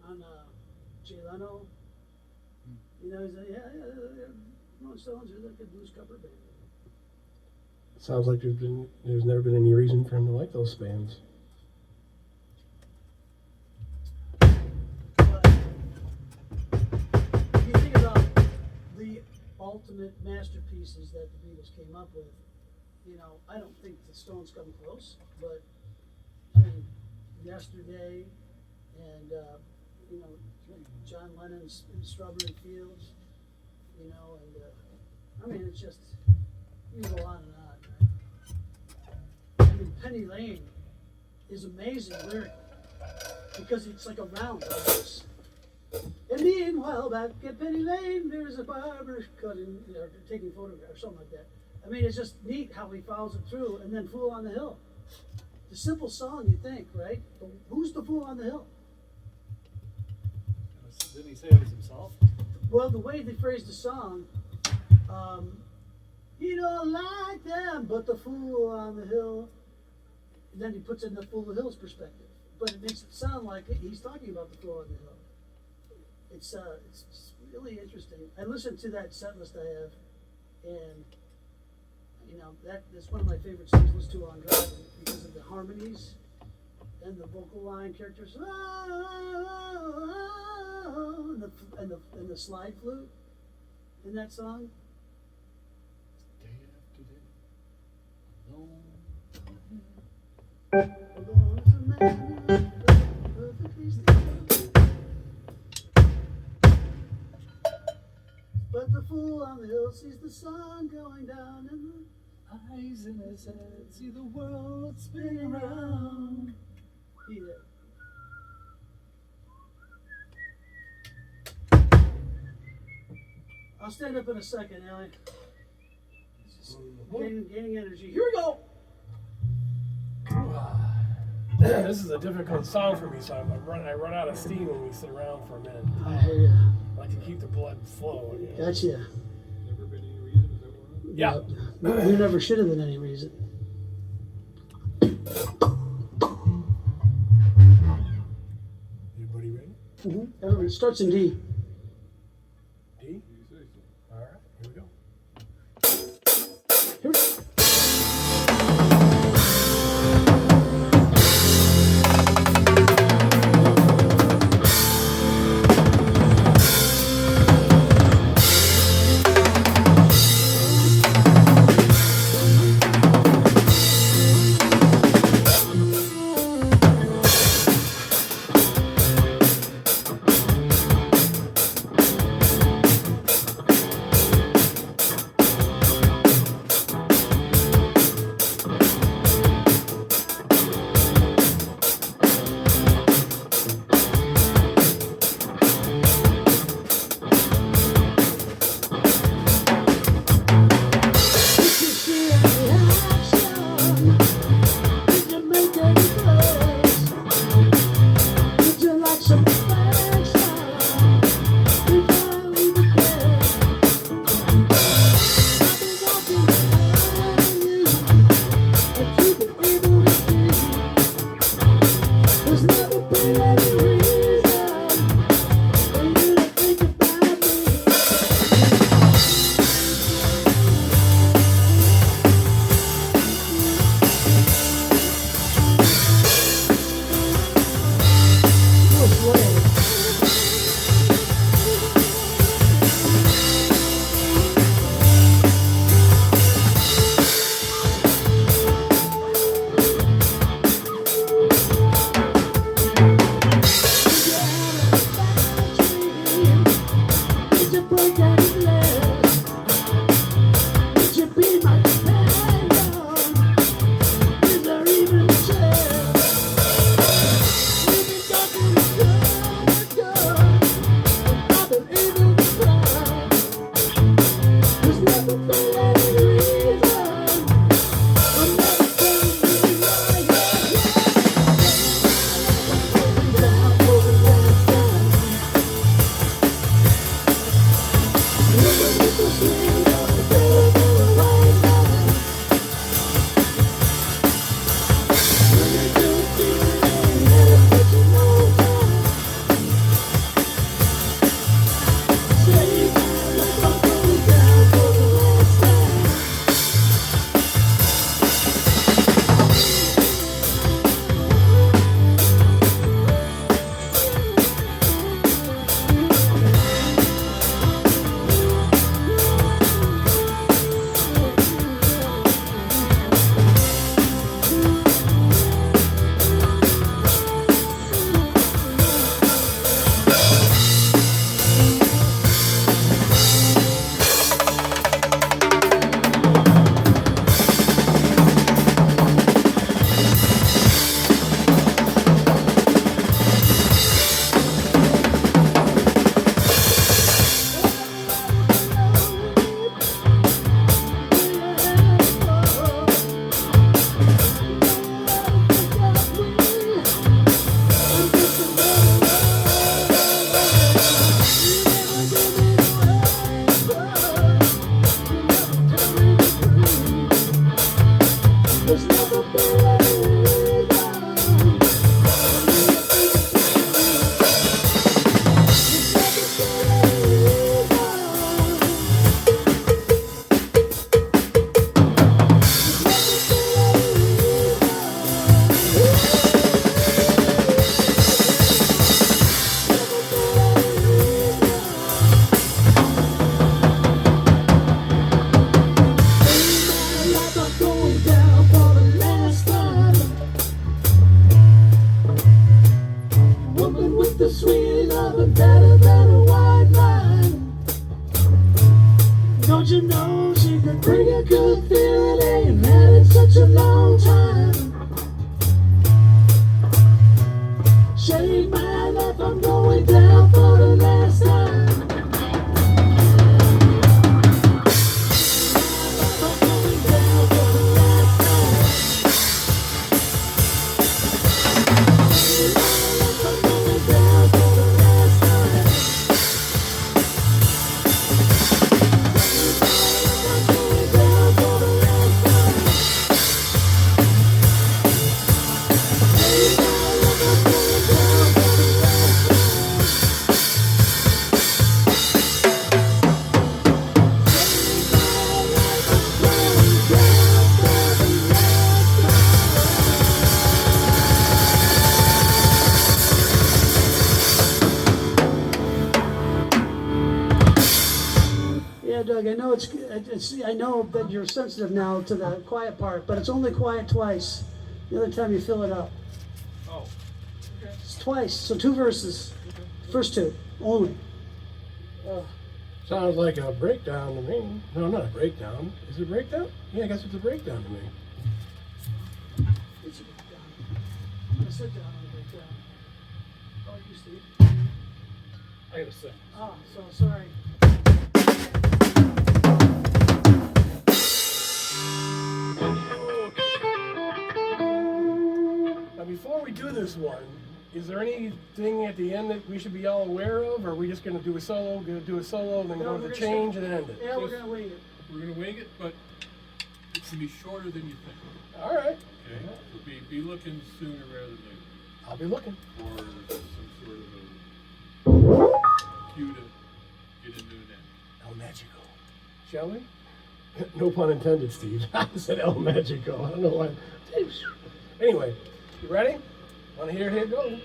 on Jay Leno. You know, he's like, yeah, Rolling Stones are like a blues cover band. Sounds like there's never been any reason for him to like those bands. But if you think about the ultimate masterpieces that the Beatles came up with, you know, I don't think the Stones come close, but I mean, Yesterday and, you know, John Lennon's Strawberry Fields, you know, and I mean, it's just, you can go on and on. I mean, Penny Lane is amazing lyric because it's like a round like this. And meanwhile, back at Penny Lane, there's a barber cutting, you know, taking photographs, something like that. I mean, it's just neat how he follows it through. And then Fool on the Hill. It's a simple song, you think, right? But who's the fool on the hill? Didn't he say it was himself? Well, the way they phrased the song, you don't like them, but the fool on the hill. And then he puts in the fool on the hill's perspective. But it makes it sound like he's talking about the fool on the hill. It's really interesting. I listened to that set list I have, and you know that's one of my favorite songs to listen to on driving because of the harmonies and the vocal line characters, and the slide flute in that song. Day after day, alone. Alone as a man, perfectly still. But the fool on the hill sees the sun going down and the Eyes in his head, see the world spin around. yeah. I'll stand up in a second, Ellie. Gaining energy. Here we go. This is a difficult song for me, so I run out of steam when we sit around for a minute. I hear you. I like to keep the blood flowing. You know? Gotcha. Never been any reason, is that what? Yeah. You never should have been any reason. Everybody ready? Everybody starts in D. D? You say so. All right, here we go. Here we go. I know I know that you're sensitive now to the quiet part, but it's only quiet twice. The other time you fill it up. Oh, okay. It's twice, so 2 verses. First 2, only. Sounds like a breakdown to me. No, not a breakdown. Is it a breakdown? Yeah, I guess it's a breakdown to me. It's a breakdown. I'm gonna sit down and break down. Oh, you Steve. I gotta sing. Ah, so sorry. Now, before we do this one, is there anything at the end that we should be all aware of, or are we just gonna do a solo, and then No, go to we're the gonna change and end it? Yeah, we're gonna wing it. We're gonna wing it, but it can be shorter than you think, All right, okay? So be looking sooner rather than later I'll be looking. for some sort of a cue to get into an end. El Magico. Shall we? No pun intended, Steve. I said El Magico. I don't know why. Anyway, you ready? Want to hear it? Here it goes.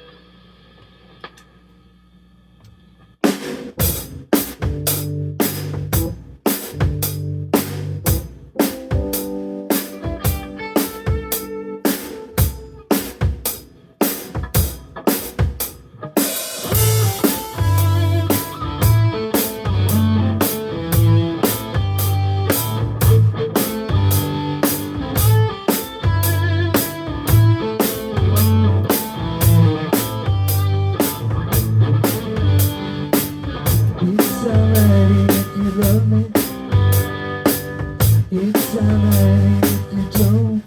It's alright if you love me. It's alright if you don't.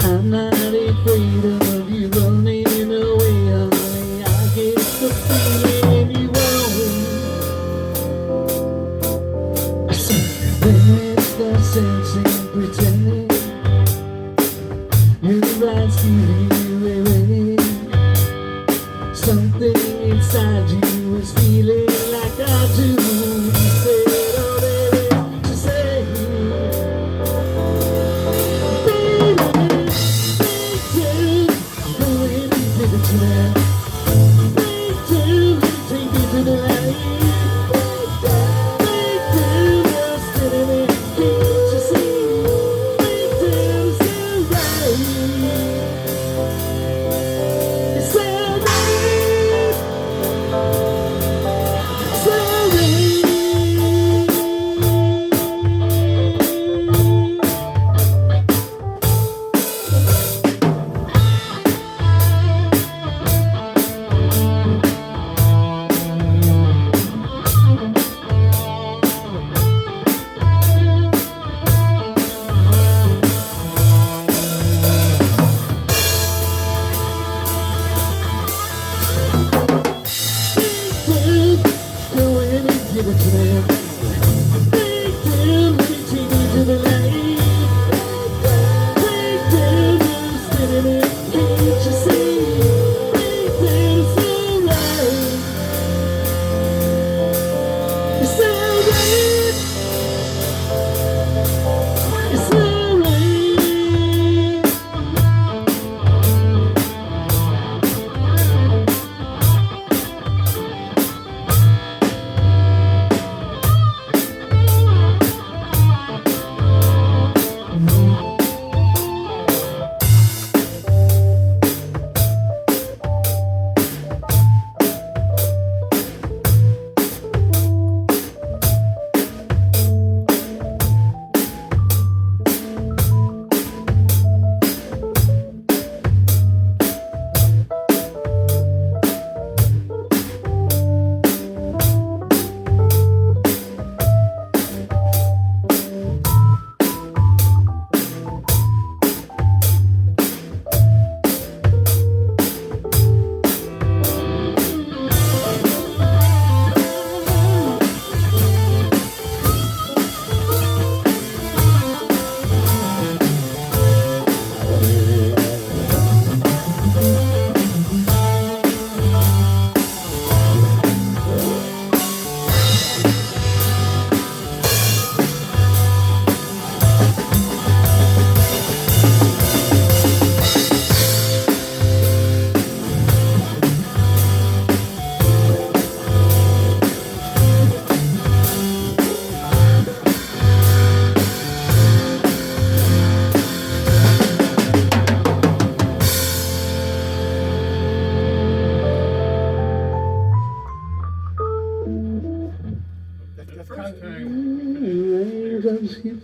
I'm not afraid of you running away. Honey. I get the feeling you won't. So there's no sense in pretending your eyes giving you away. Something inside you is feeling like I do. You said, oh baby, to say, baby, the way we did it tonight. Take me to the light. Just sitting there, can't you see? So right. It's alright.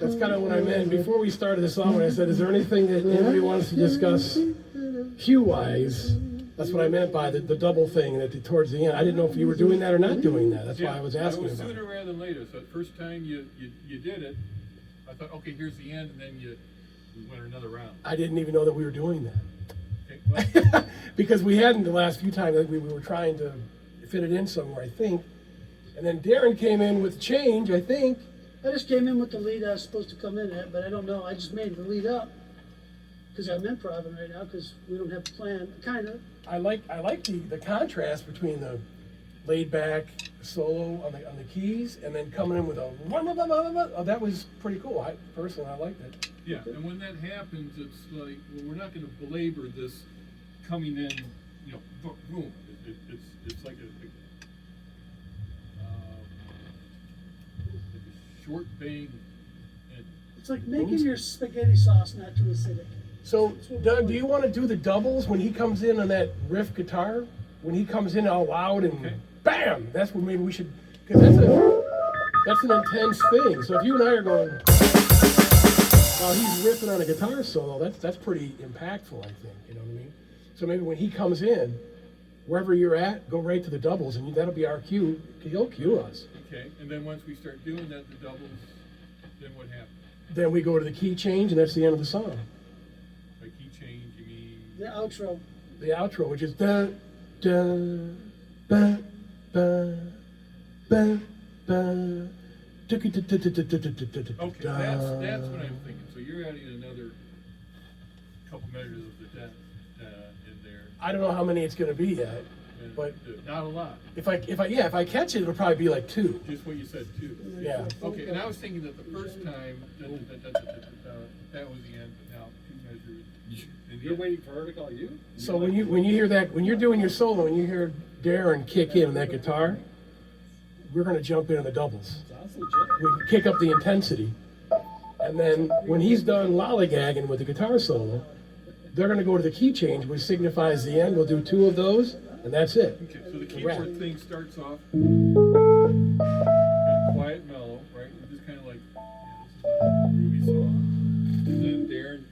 That's kind of what I meant before we started the song. When I said, "Is there anything that anybody wants to discuss cue-wise?" That's what I meant by the double thing towards the end. I didn't know if you were doing that or not doing that. That's why I was asking It was about sooner it. rather than later, so the first time you did it, I thought, okay, here's the end, and then we went another round. I didn't even know that we were doing that. Okay, well, Because we hadn't the last few times. Like we were trying to fit it in somewhere, I think. And then Darren came in with change, I think. I just came in with the lead I was supposed to come in at, but I don't know. I just made the lead up because I'm improvising right now because we don't have a plan. Kind of. I like the contrast between the laid back solo on the keys and then coming in with a oh, that was pretty cool. I personally liked it. yeah, and when that happens, it's like, well, we're not gonna belabor this coming in, boom. It's like a short bang, and It's like making your spaghetti sauce not too acidic. So, Doug, do you want to do the doubles when he comes in on that riff guitar? When he comes in all loud and Okay. bam, that's when maybe we should, because that's an intense thing. So if you and I are going, while he's riffing on a guitar solo, that's pretty impactful, I think. You know what I mean? So maybe when he comes in, wherever you're at, go right to the doubles, and that'll be our cue. He'll cue us. okay, and then once we start doing that, the doubles, then what happens? Then we go to the key change, and that's the end of the song. By key change, you mean? The outro. The outro, which is da da ba ba ba ba. Okay, that's what I'm thinking. So you're adding another couple measures of the depth in there. I don't know how many it's gonna be yet, And but not a lot. if I catch it, it'll probably be like 2. Just what you said too. Yeah. Okay, and I was thinking that the first time that was the end, but now 2 measures. and You're yeah. waiting for her to call you? So when you hear that, when you're doing your solo, and you hear Darren kick in on that guitar, we're gonna jump in on the doubles. Sounds legit. We kick up the intensity, and then when he's done lollygagging with the guitar solo, they're gonna go to the key change, which signifies the end. We'll do 2 of those, and that's it. Okay, so the Wrap. keyboard thing starts off kind of quiet, mellow, right? It's just kind of like, this is a groovy song. And then Darren,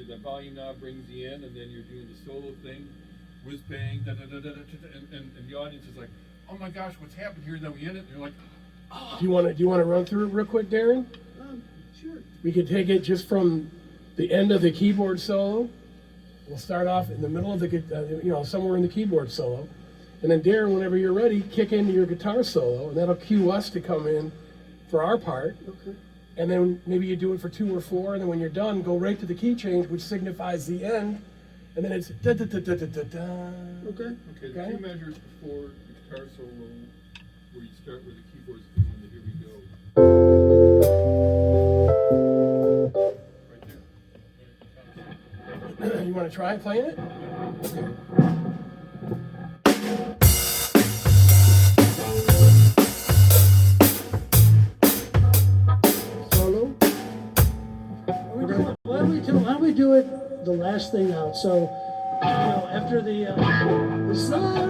that volume knob brings you in, and then you're doing the solo thing, whiz bang, da da da da da, and the audience is like, oh my gosh, what's happened here? And then we end it, and you're like, Do you want to run through it real quick, Darren? Sure. We could take it just from the end of the keyboard solo. We'll start off in the middle of the, somewhere in the keyboard solo. And then Darren, whenever you're ready, kick into your guitar solo, and that'll cue us to come in for our part. Okay. And then maybe you do it for 2 or 4, and then when you're done, go right to the key change, which signifies the end. And then it's da da da da da da da. Okay. okay, the Okay. 2 measures before the guitar solo, where you start with the keyboards doing the here we go. Right there. You want to try playing it? Okay. Solo. Why don't we do it the last thing out? So, after the slide,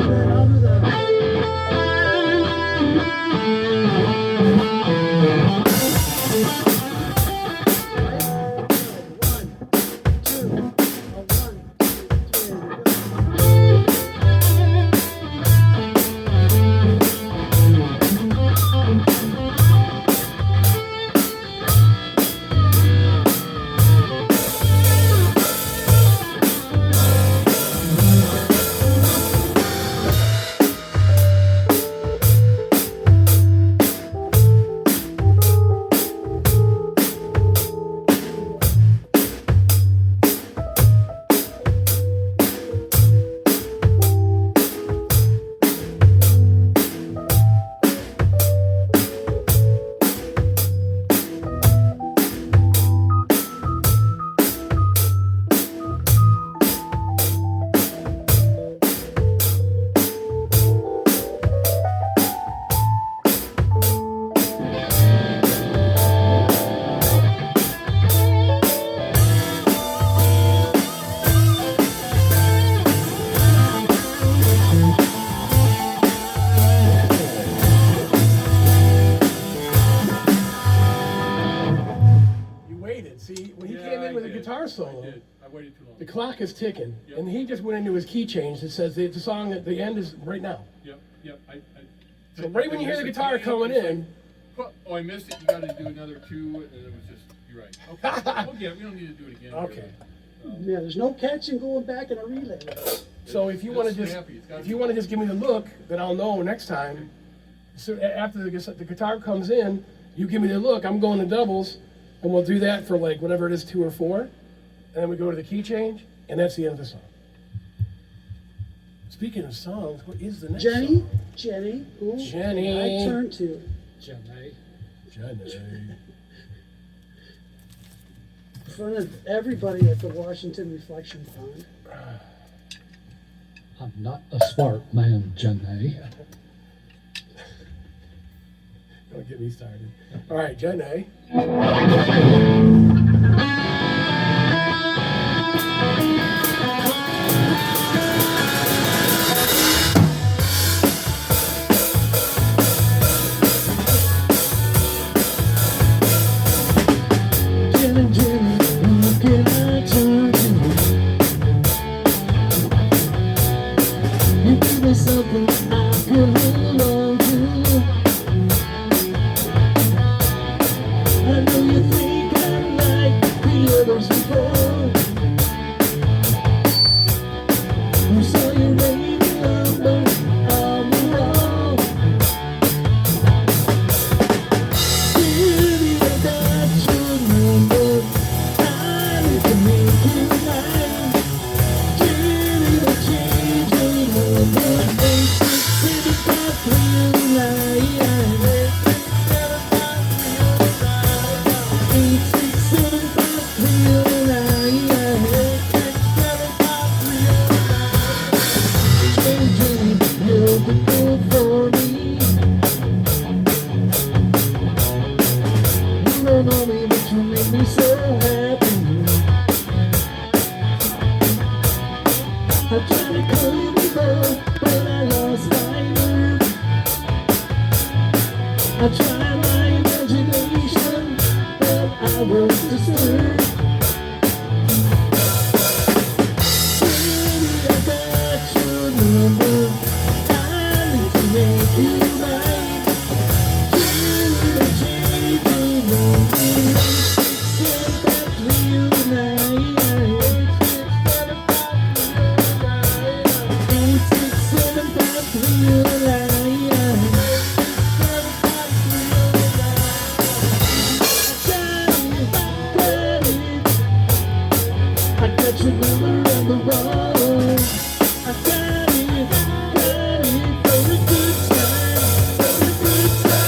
then I'll do the. guitar solo, I did. I waited too long. the clock is ticking, Yep. and he just went into his key change that says the song at the end is right now. Yep, yep. So right when you hear the guitar coming in, Oh, I missed it. You got to do another 2, and then it was just. You're right. Okay. We'll get it. We don't need to do it again. okay. Yeah, there's no catching going back in a relay. So if you want to It's just, snappy. It's gotta if be- you want to just give me the look, then I'll know next time. So after the guitar comes in, you give me the look. I'm going to doubles, and we'll do that for like whatever it is, 2 or 4, and then we go to the key change, and that's the end of the song. Speaking of songs, what is the next Jenny, song? Jenny, who Jenny. can I turn to? Jenny. Jenny. In front of everybody at the Washington Reflection Fund. I'm not a smart man, Jenny. Don't get me started. All right, Jenny. Jenny, Jenny, who can I turn to? You give me something I can hold on to. I know you think I'm like the others before. You saw your baby number on the wall. Baby, I got your number. I need to make you mine. Baby, don't change your number. 8675309. You're the girl for me. You don't know me, but you make me so happy. I tried to call you before, but I lost my nerve. I tried my imagination, but I was disturbed. Baby, I got your number. I need to make you mine. Baby, don't change your number. 8675309. I got your number on the wall. I got it for a good time, girl.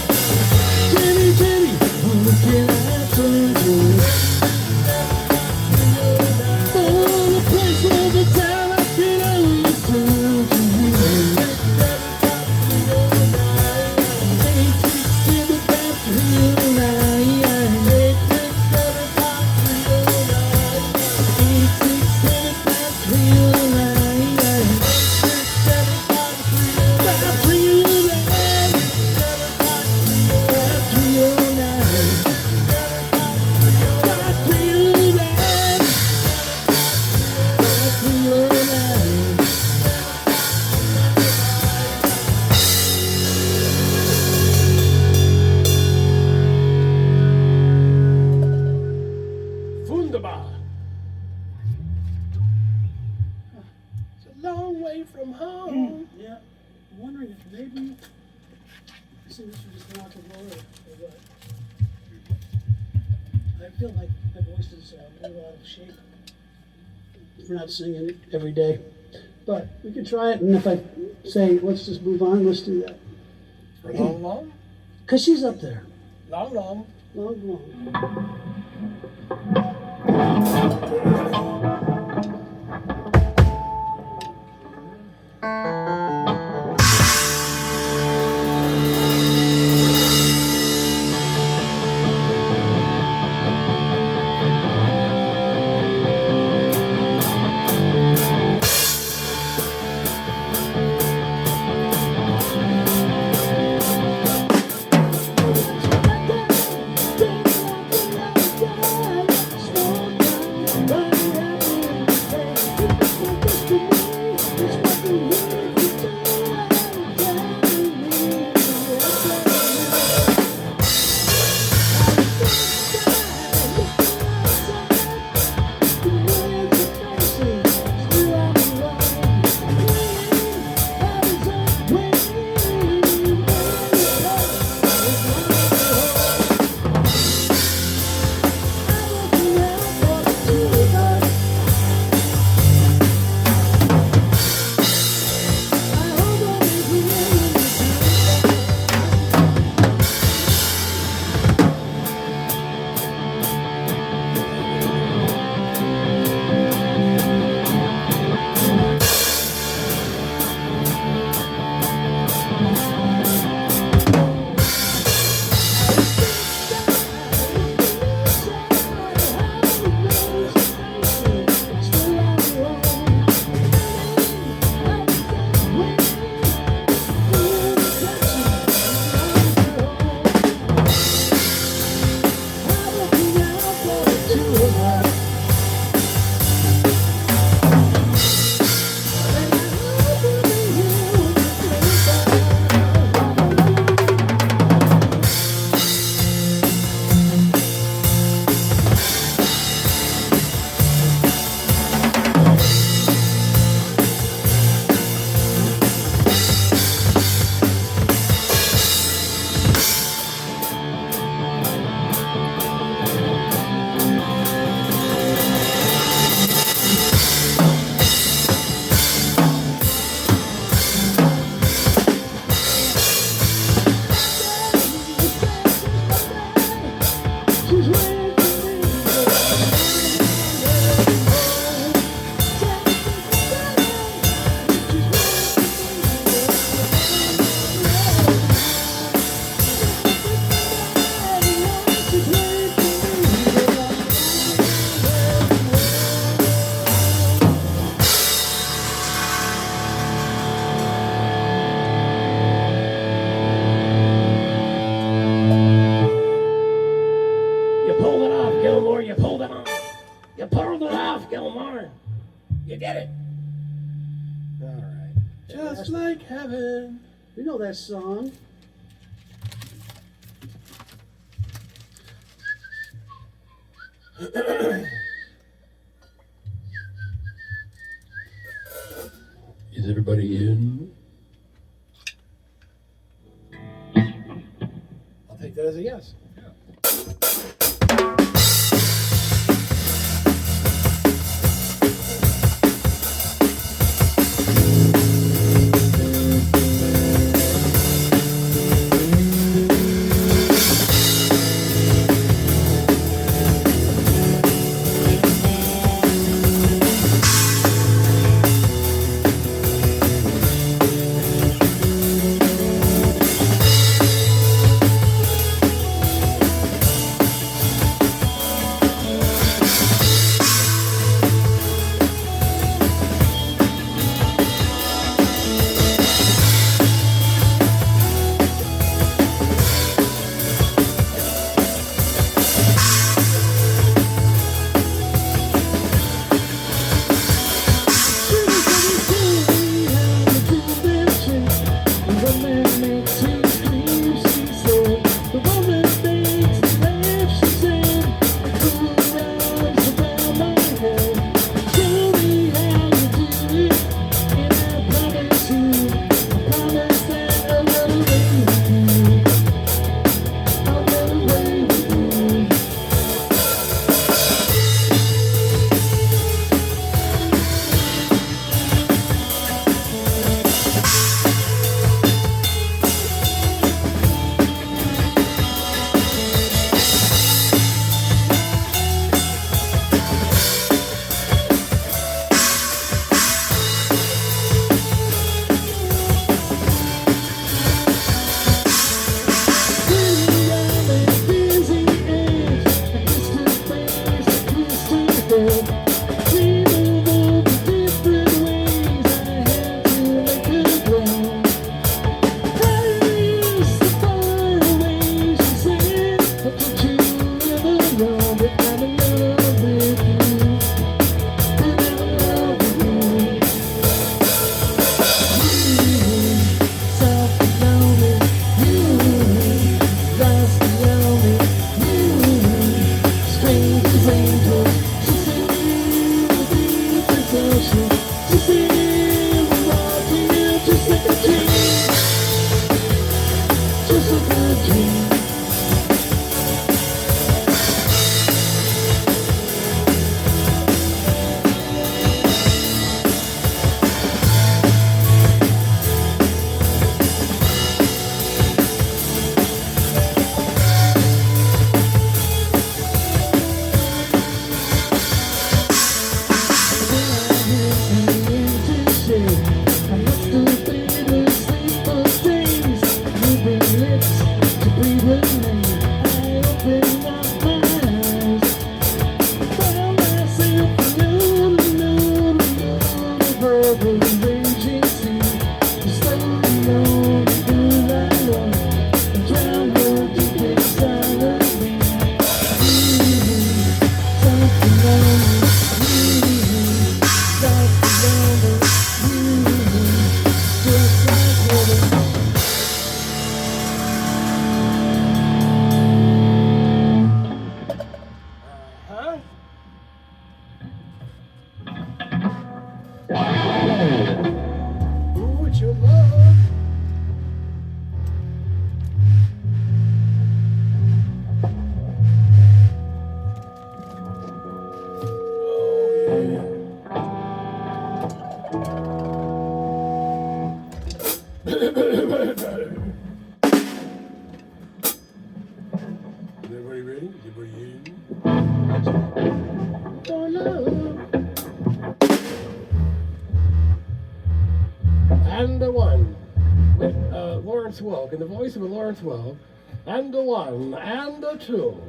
Jenny, Jenny, who can I turn to? Oh, the place where the time I can always turn to you. 8675309. Wunderbar. It's a long way from home. Yeah, I'm wondering if maybe See, this is just not to lower or what? I feel like my voice is a little out of shape. We're not singing it every day, but we can try it. And if I say, let's just move on, let's do that. Long, long? Cause she's up there. Long, long. Long, long. You did it. All right. Just like heaven. You know that song. Is everybody in? I'll take that as a yes. Just see watching you, just like a dream, just like a dream. Huh? Who would you love? Is everybody ready? Is everybody in? For love. And the one with Lawrence Welk, in the voice of Lawrence Welk, and the one, and the two.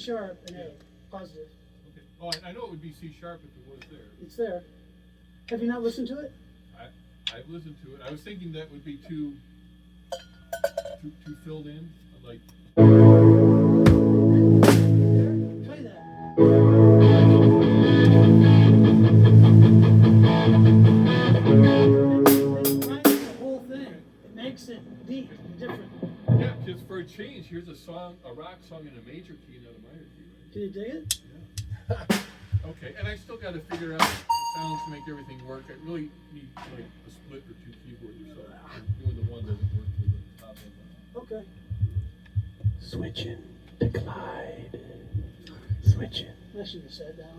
sharp and A, positive. Okay. Oh, I know it would be C sharp if it was there. It's there. Have you not listened to it? I've listened to it. I was thinking that would be too filled in, like. Try that. The whole thing. It makes it deep and different. Yeah, because for a change, here's a rock song in a major key, not a minor key, right? Can you dig it? Okay, and I still got to figure out the sounds to make everything work. I really need like a split or two keyboards or something. I'm doing the one that doesn't work for the top of Okay. Switching to Clyde. Switching. I should have sat down.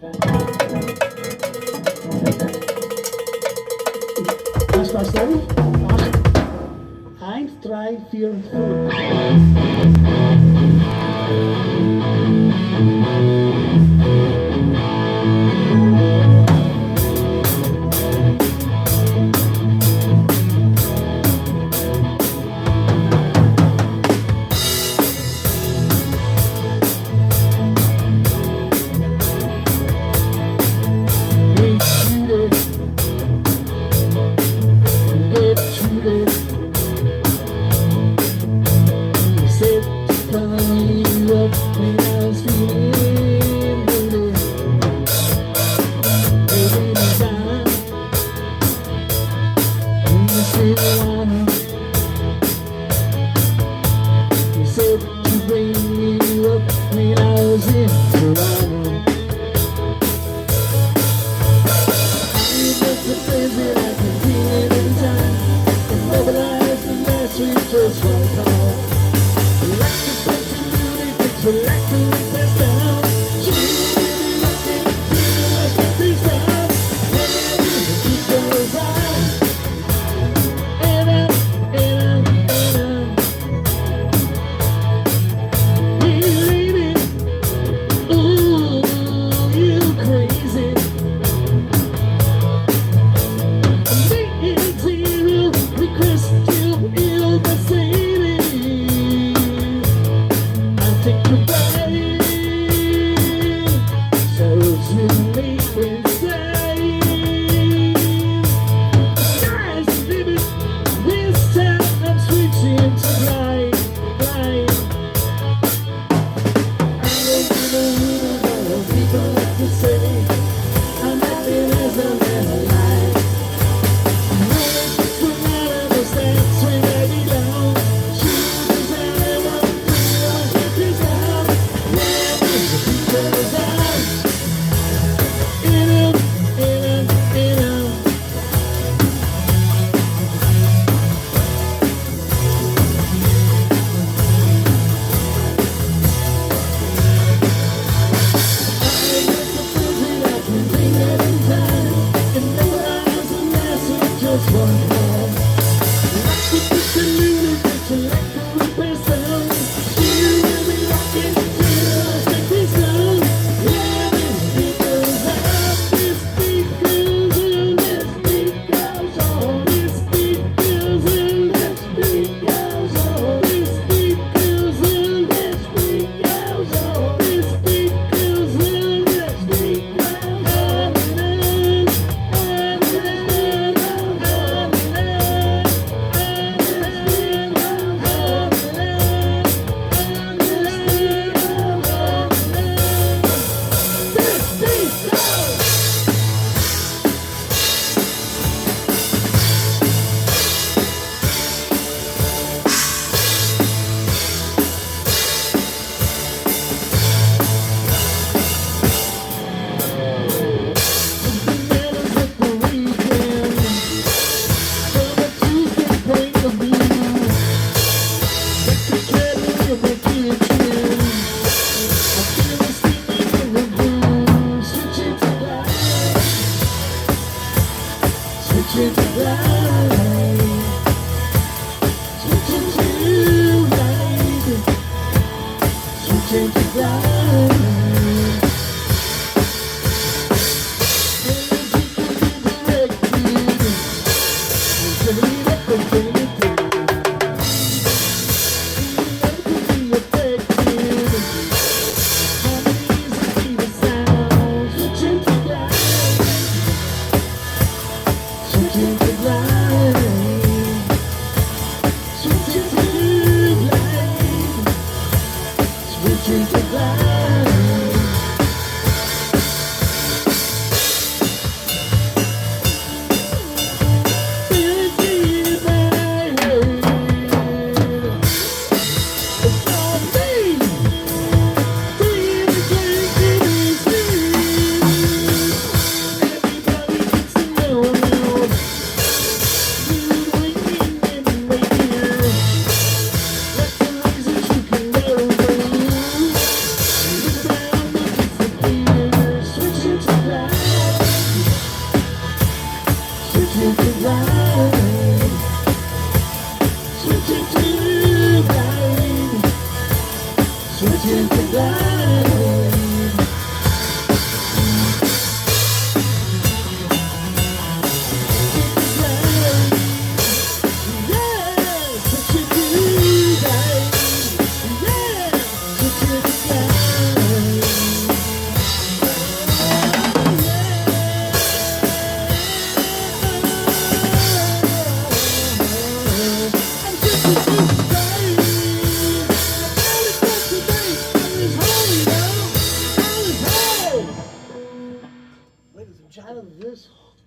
Was passiert? 1, 3, 4, 4.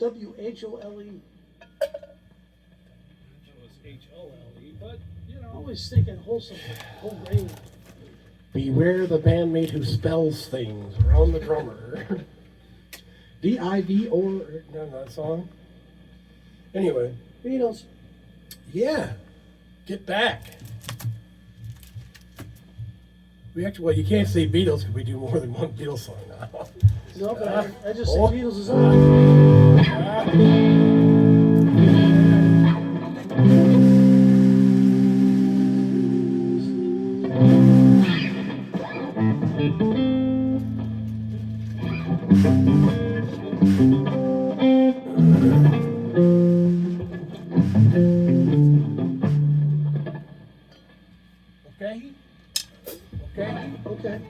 WHOLE. It was HOLE, but, you I know. was thinking wholesome, whole grain. Beware the bandmate who spells things around the drummer. D-I-V or no, that song. Anyway, Beatles. yeah, get back. We actually, well, you can't say Beatles because we do more than one Beatles song now. No, but I just Oh. said Beatles is on. Okay? Okay? Okay.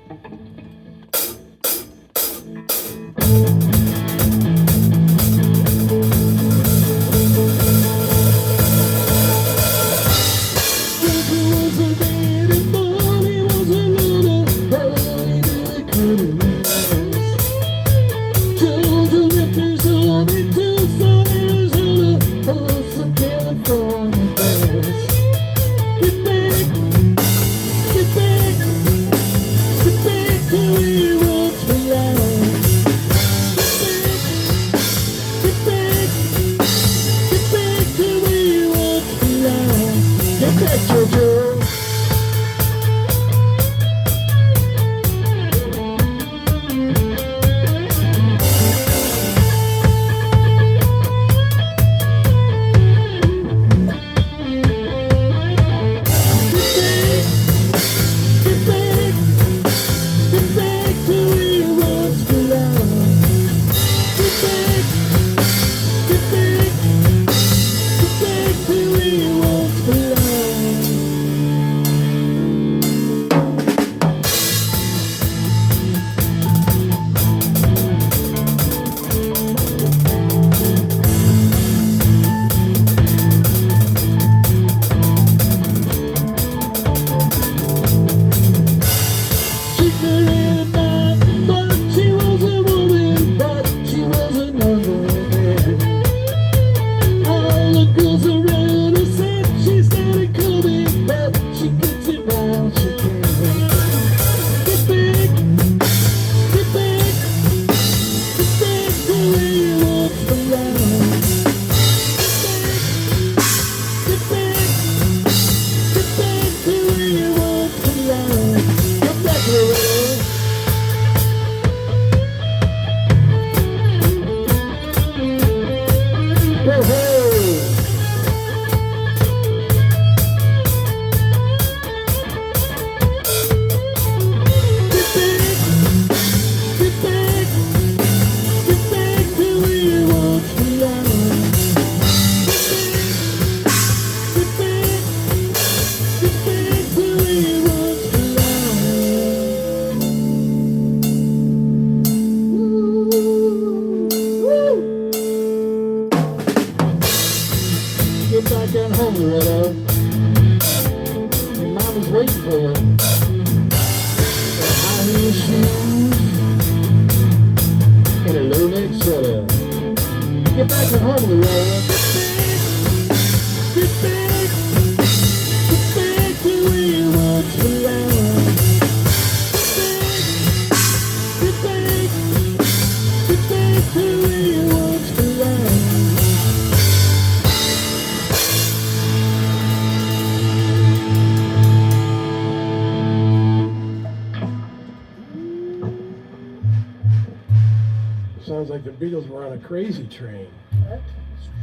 Sounds like the Beatles were on a crazy train. That's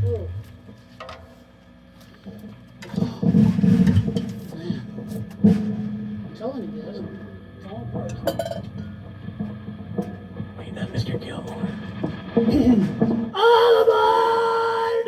true. I'm telling you guys, it's all apart. Wait, not Mr. Gilmore. All aboard!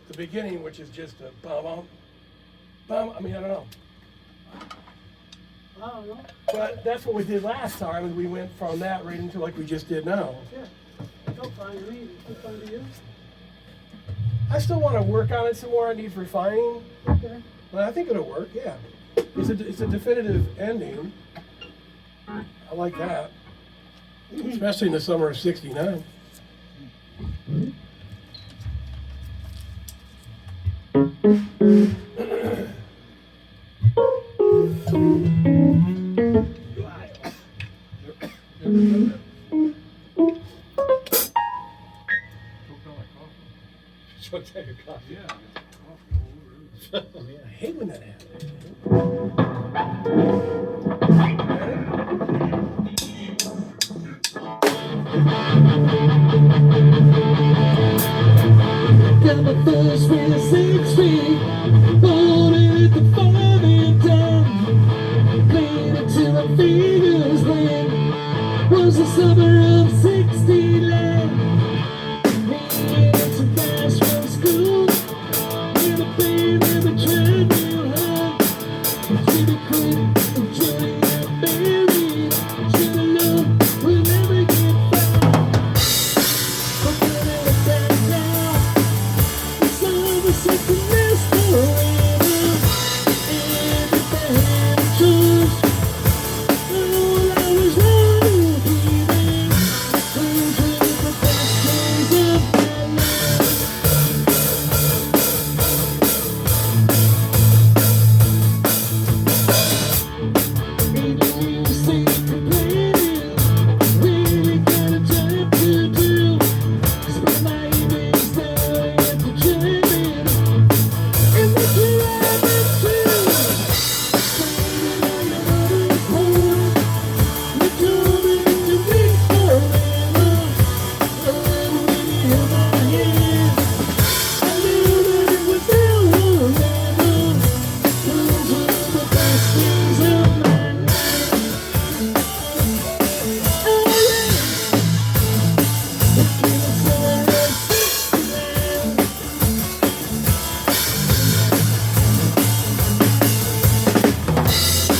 the beginning, which is just a bum. I mean, I don't know. I don't know. But that's what we did last time, and we went from that right into like we just did now. Yeah. Don't find me. Don't find you. I still want to work on it some more. It needs refining, Okay. but I think it'll work. Yeah, it's a definitive ending. I like that, especially in the summer of '69. Choked on your coffee. Yeah. I hate when that happens. Got my first win at 6 feet, holding at the 5 and down, playing until my fingers bled. Was the summer of '69. Me and some guys from school, with a band and we tried real hard. Jimmy quit, and Johnny got buried. Should've known we'll never get far. But when I look back now, it's all such a mess forever. Everything had a choice. All I was wrong to be there. Those were the best days of my life. Maybe you say complaining, really got a job to do. Spend my evenings staring at the treadmill, and that's where I've been too. Standing on the other pole, you told me that you'd be forever. And when you held my hand, I knew that it was now or never. Those were the best days of my life. Oh yeah. Look in the summer of '69.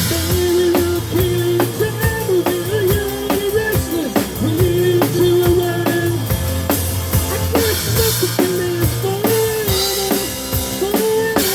Baby, look in the time of year, young and restless, we're into a run. I guess nothing can last forever, forever.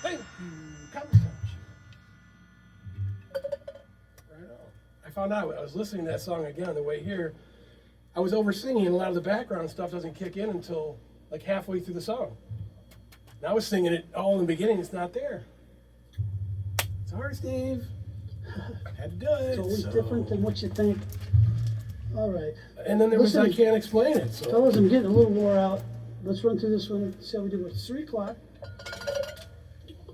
Thank you, Comic Touch. Right on. I found out when I was listening to that song again on the way here, I was over singing, and a lot of the background stuff doesn't kick in until like halfway through the song. And I was singing it all in the beginning, it's not there. Sorry, Steve. Had to do it. It's always so- different than what you think. All right. And then there was I Listen. Can't Explain It. So. Fellas, I'm getting a little wore out. Let's run through this one and see how we do. It's 3 o'clock.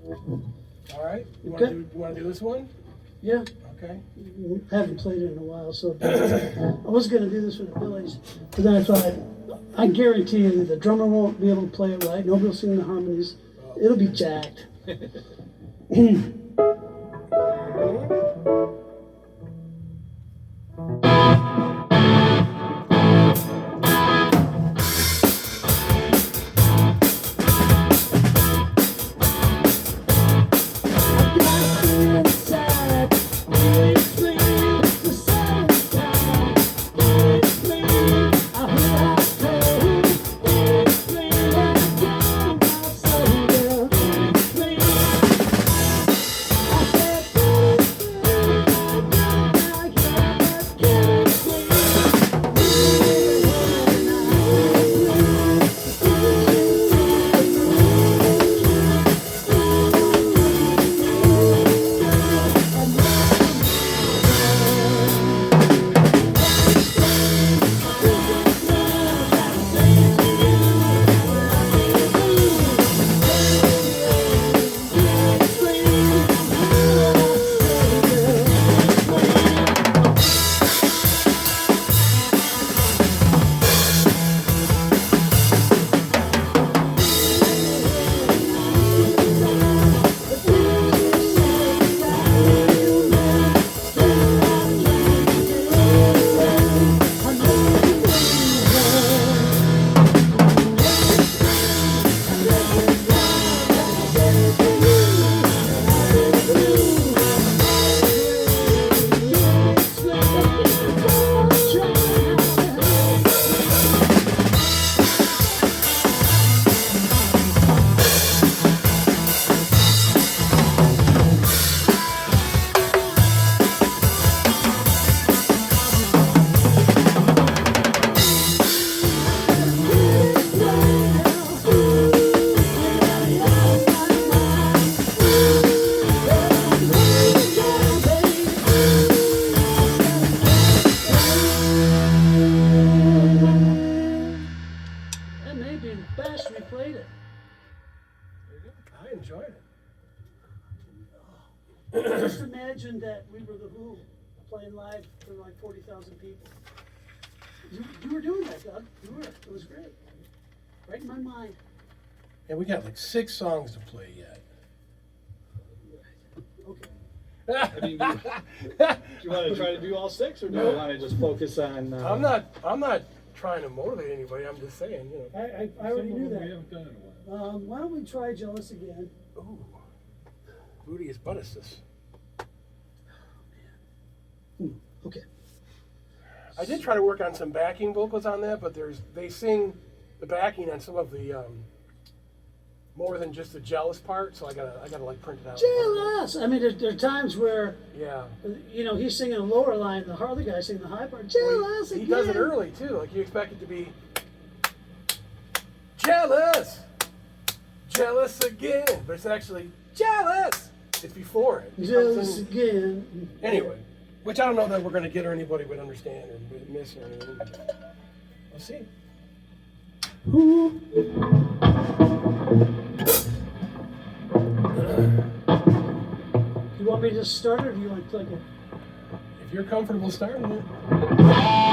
All right. You Okay. want to do this one? Yeah. Okay. Haven't played it in a while, so I was gonna do this for the Phillies, but then I thought, I guarantee you the drummer won't be able to play it right, nobody will sing the harmonies, it'll be jacked. That may be the best we played it. I enjoyed it. Just imagine that we were the Who playing live for like 40,000 people. You were doing that, Doug. You were. It was great. Right in my mind. And we got like 6 songs to play yet. Okay. I mean, do you wanna try to do all 6, or do you wanna just focus on? I'm not trying to motivate anybody. I'm just saying, you know. I already some of knew them We that. haven't done in a while. Why don't we try Jealous again? Ooh, Rudy is Buttasis. Okay. I did try to work on some backing vocals on that, but they sing the backing on some of the more than just the jealous part, so I gotta like print it out. Jealous! I mean, there are times where, Yeah. you know, he's singing a lower line, the Harley guy's singing the high part. Jealous He again! does it early too. Like you expect it to be jealous, jealous again, but it's actually jealous. It's before it. It comes Jealous in- again. Anyway, which I don't know that we're gonna get or anybody would understand or would miss or anything. We'll see. You want me to just start it, or do you want to click it? If you're comfortable starting it.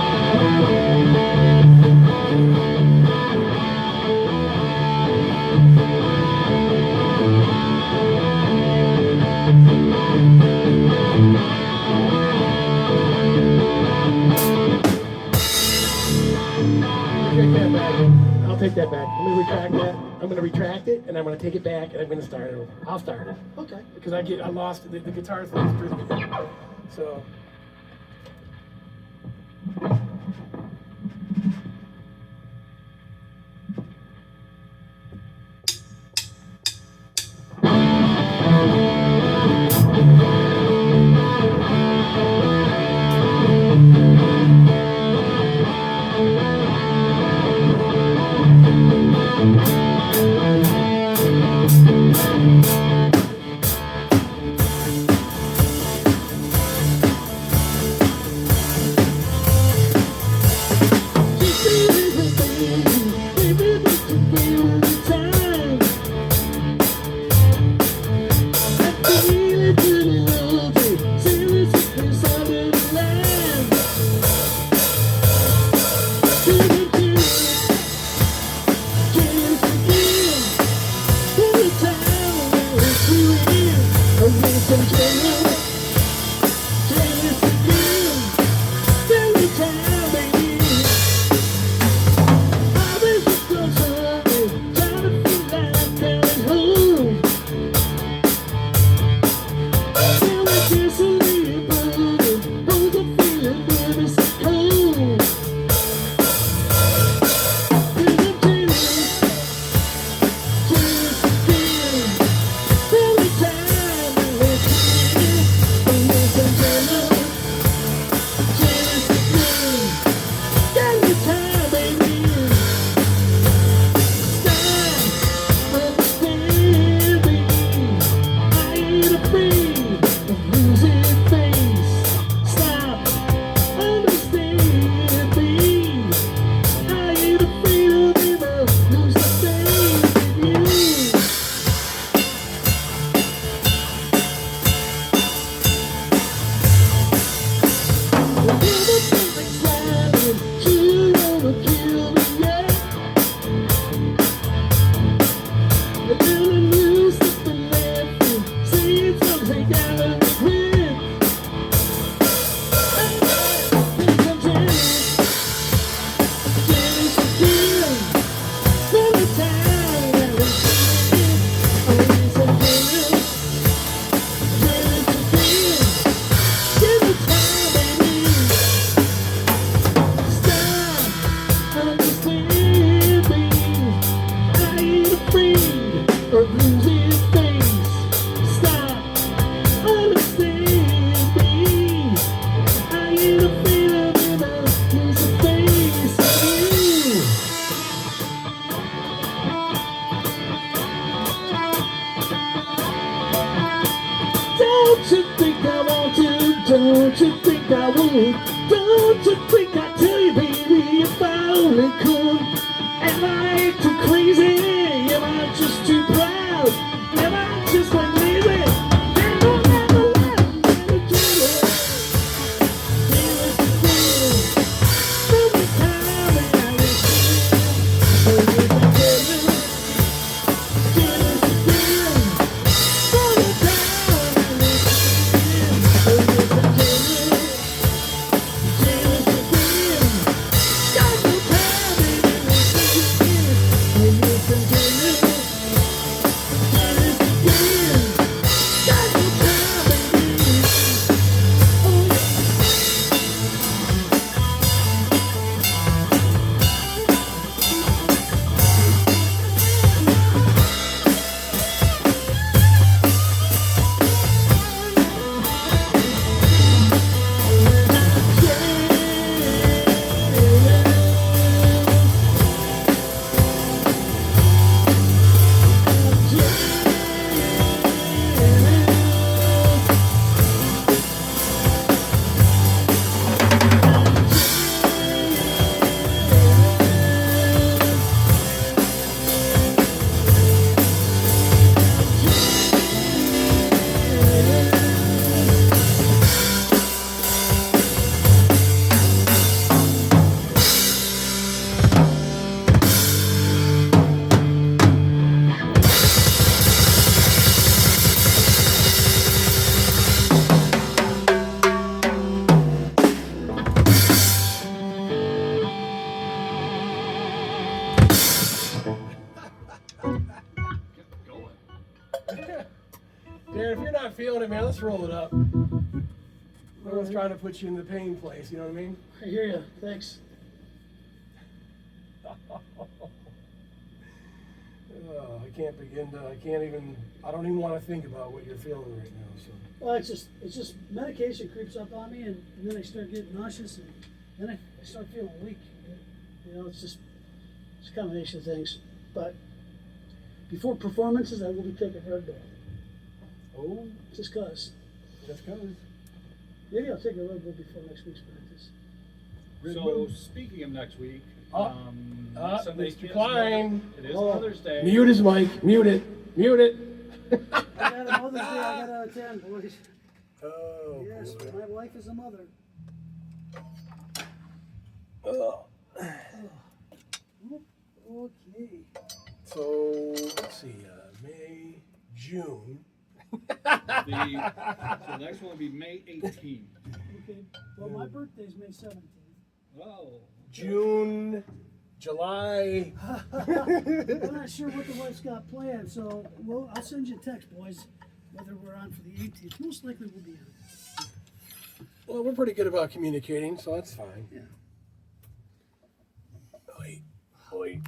I'll take that back. I'm gonna retract that. I'm gonna retract it, and I'm gonna take it back, and I'm gonna start it over. I'll start it Okay. because I lost the guitar thing. Is pretty good. So. Seriously Don't you think I want to? Don't you think I would? Don't you think I tell you, baby, if I only could? Am I too crazy? Am I just too proud? Am I just like lazy? And I'll never let me do it. Feel it, feel it. Every time that I wish you, oh, you can tell me. Feel it, feel it. Every time I wish you, oh, you can tell me. Feel it, feel it. Every time, baby, wish you, oh, you can tell me. Feel it, feel it. Every time, baby, oh, yeah. Darren, if you're not feeling it, man, let's roll it up. No one's trying to put you in the pain place, you know what I mean? I hear you, thanks. Oh, I don't even want to think about what you're feeling right now, so. Well, it's just medication creeps up on me, and then I start getting nauseous, and then I start feeling weak. You know, it's a combination of things. But before performances, I will be taking Red Bull, Oh, just cause. just cause. Maybe I'll take a Red Bull before next week's practice. So speaking of next week, Sunday Mr. is Klein. It is Oh, Mother's Day. Mute his mic, mute it. I got a Mother's Day I gotta attend, boys. Oh, Yes, boy. my wife is a mother. Oh. June. The next one will be May 18th. Okay, well, my birthday's May 17th. Oh. June, July. I'm not sure what the wife's got planned, so I'll send you a text, boys, whether we're on for the 18th. Most likely we'll be on. Well, we're pretty good about communicating, so that's fine. Yeah. Wait, wait.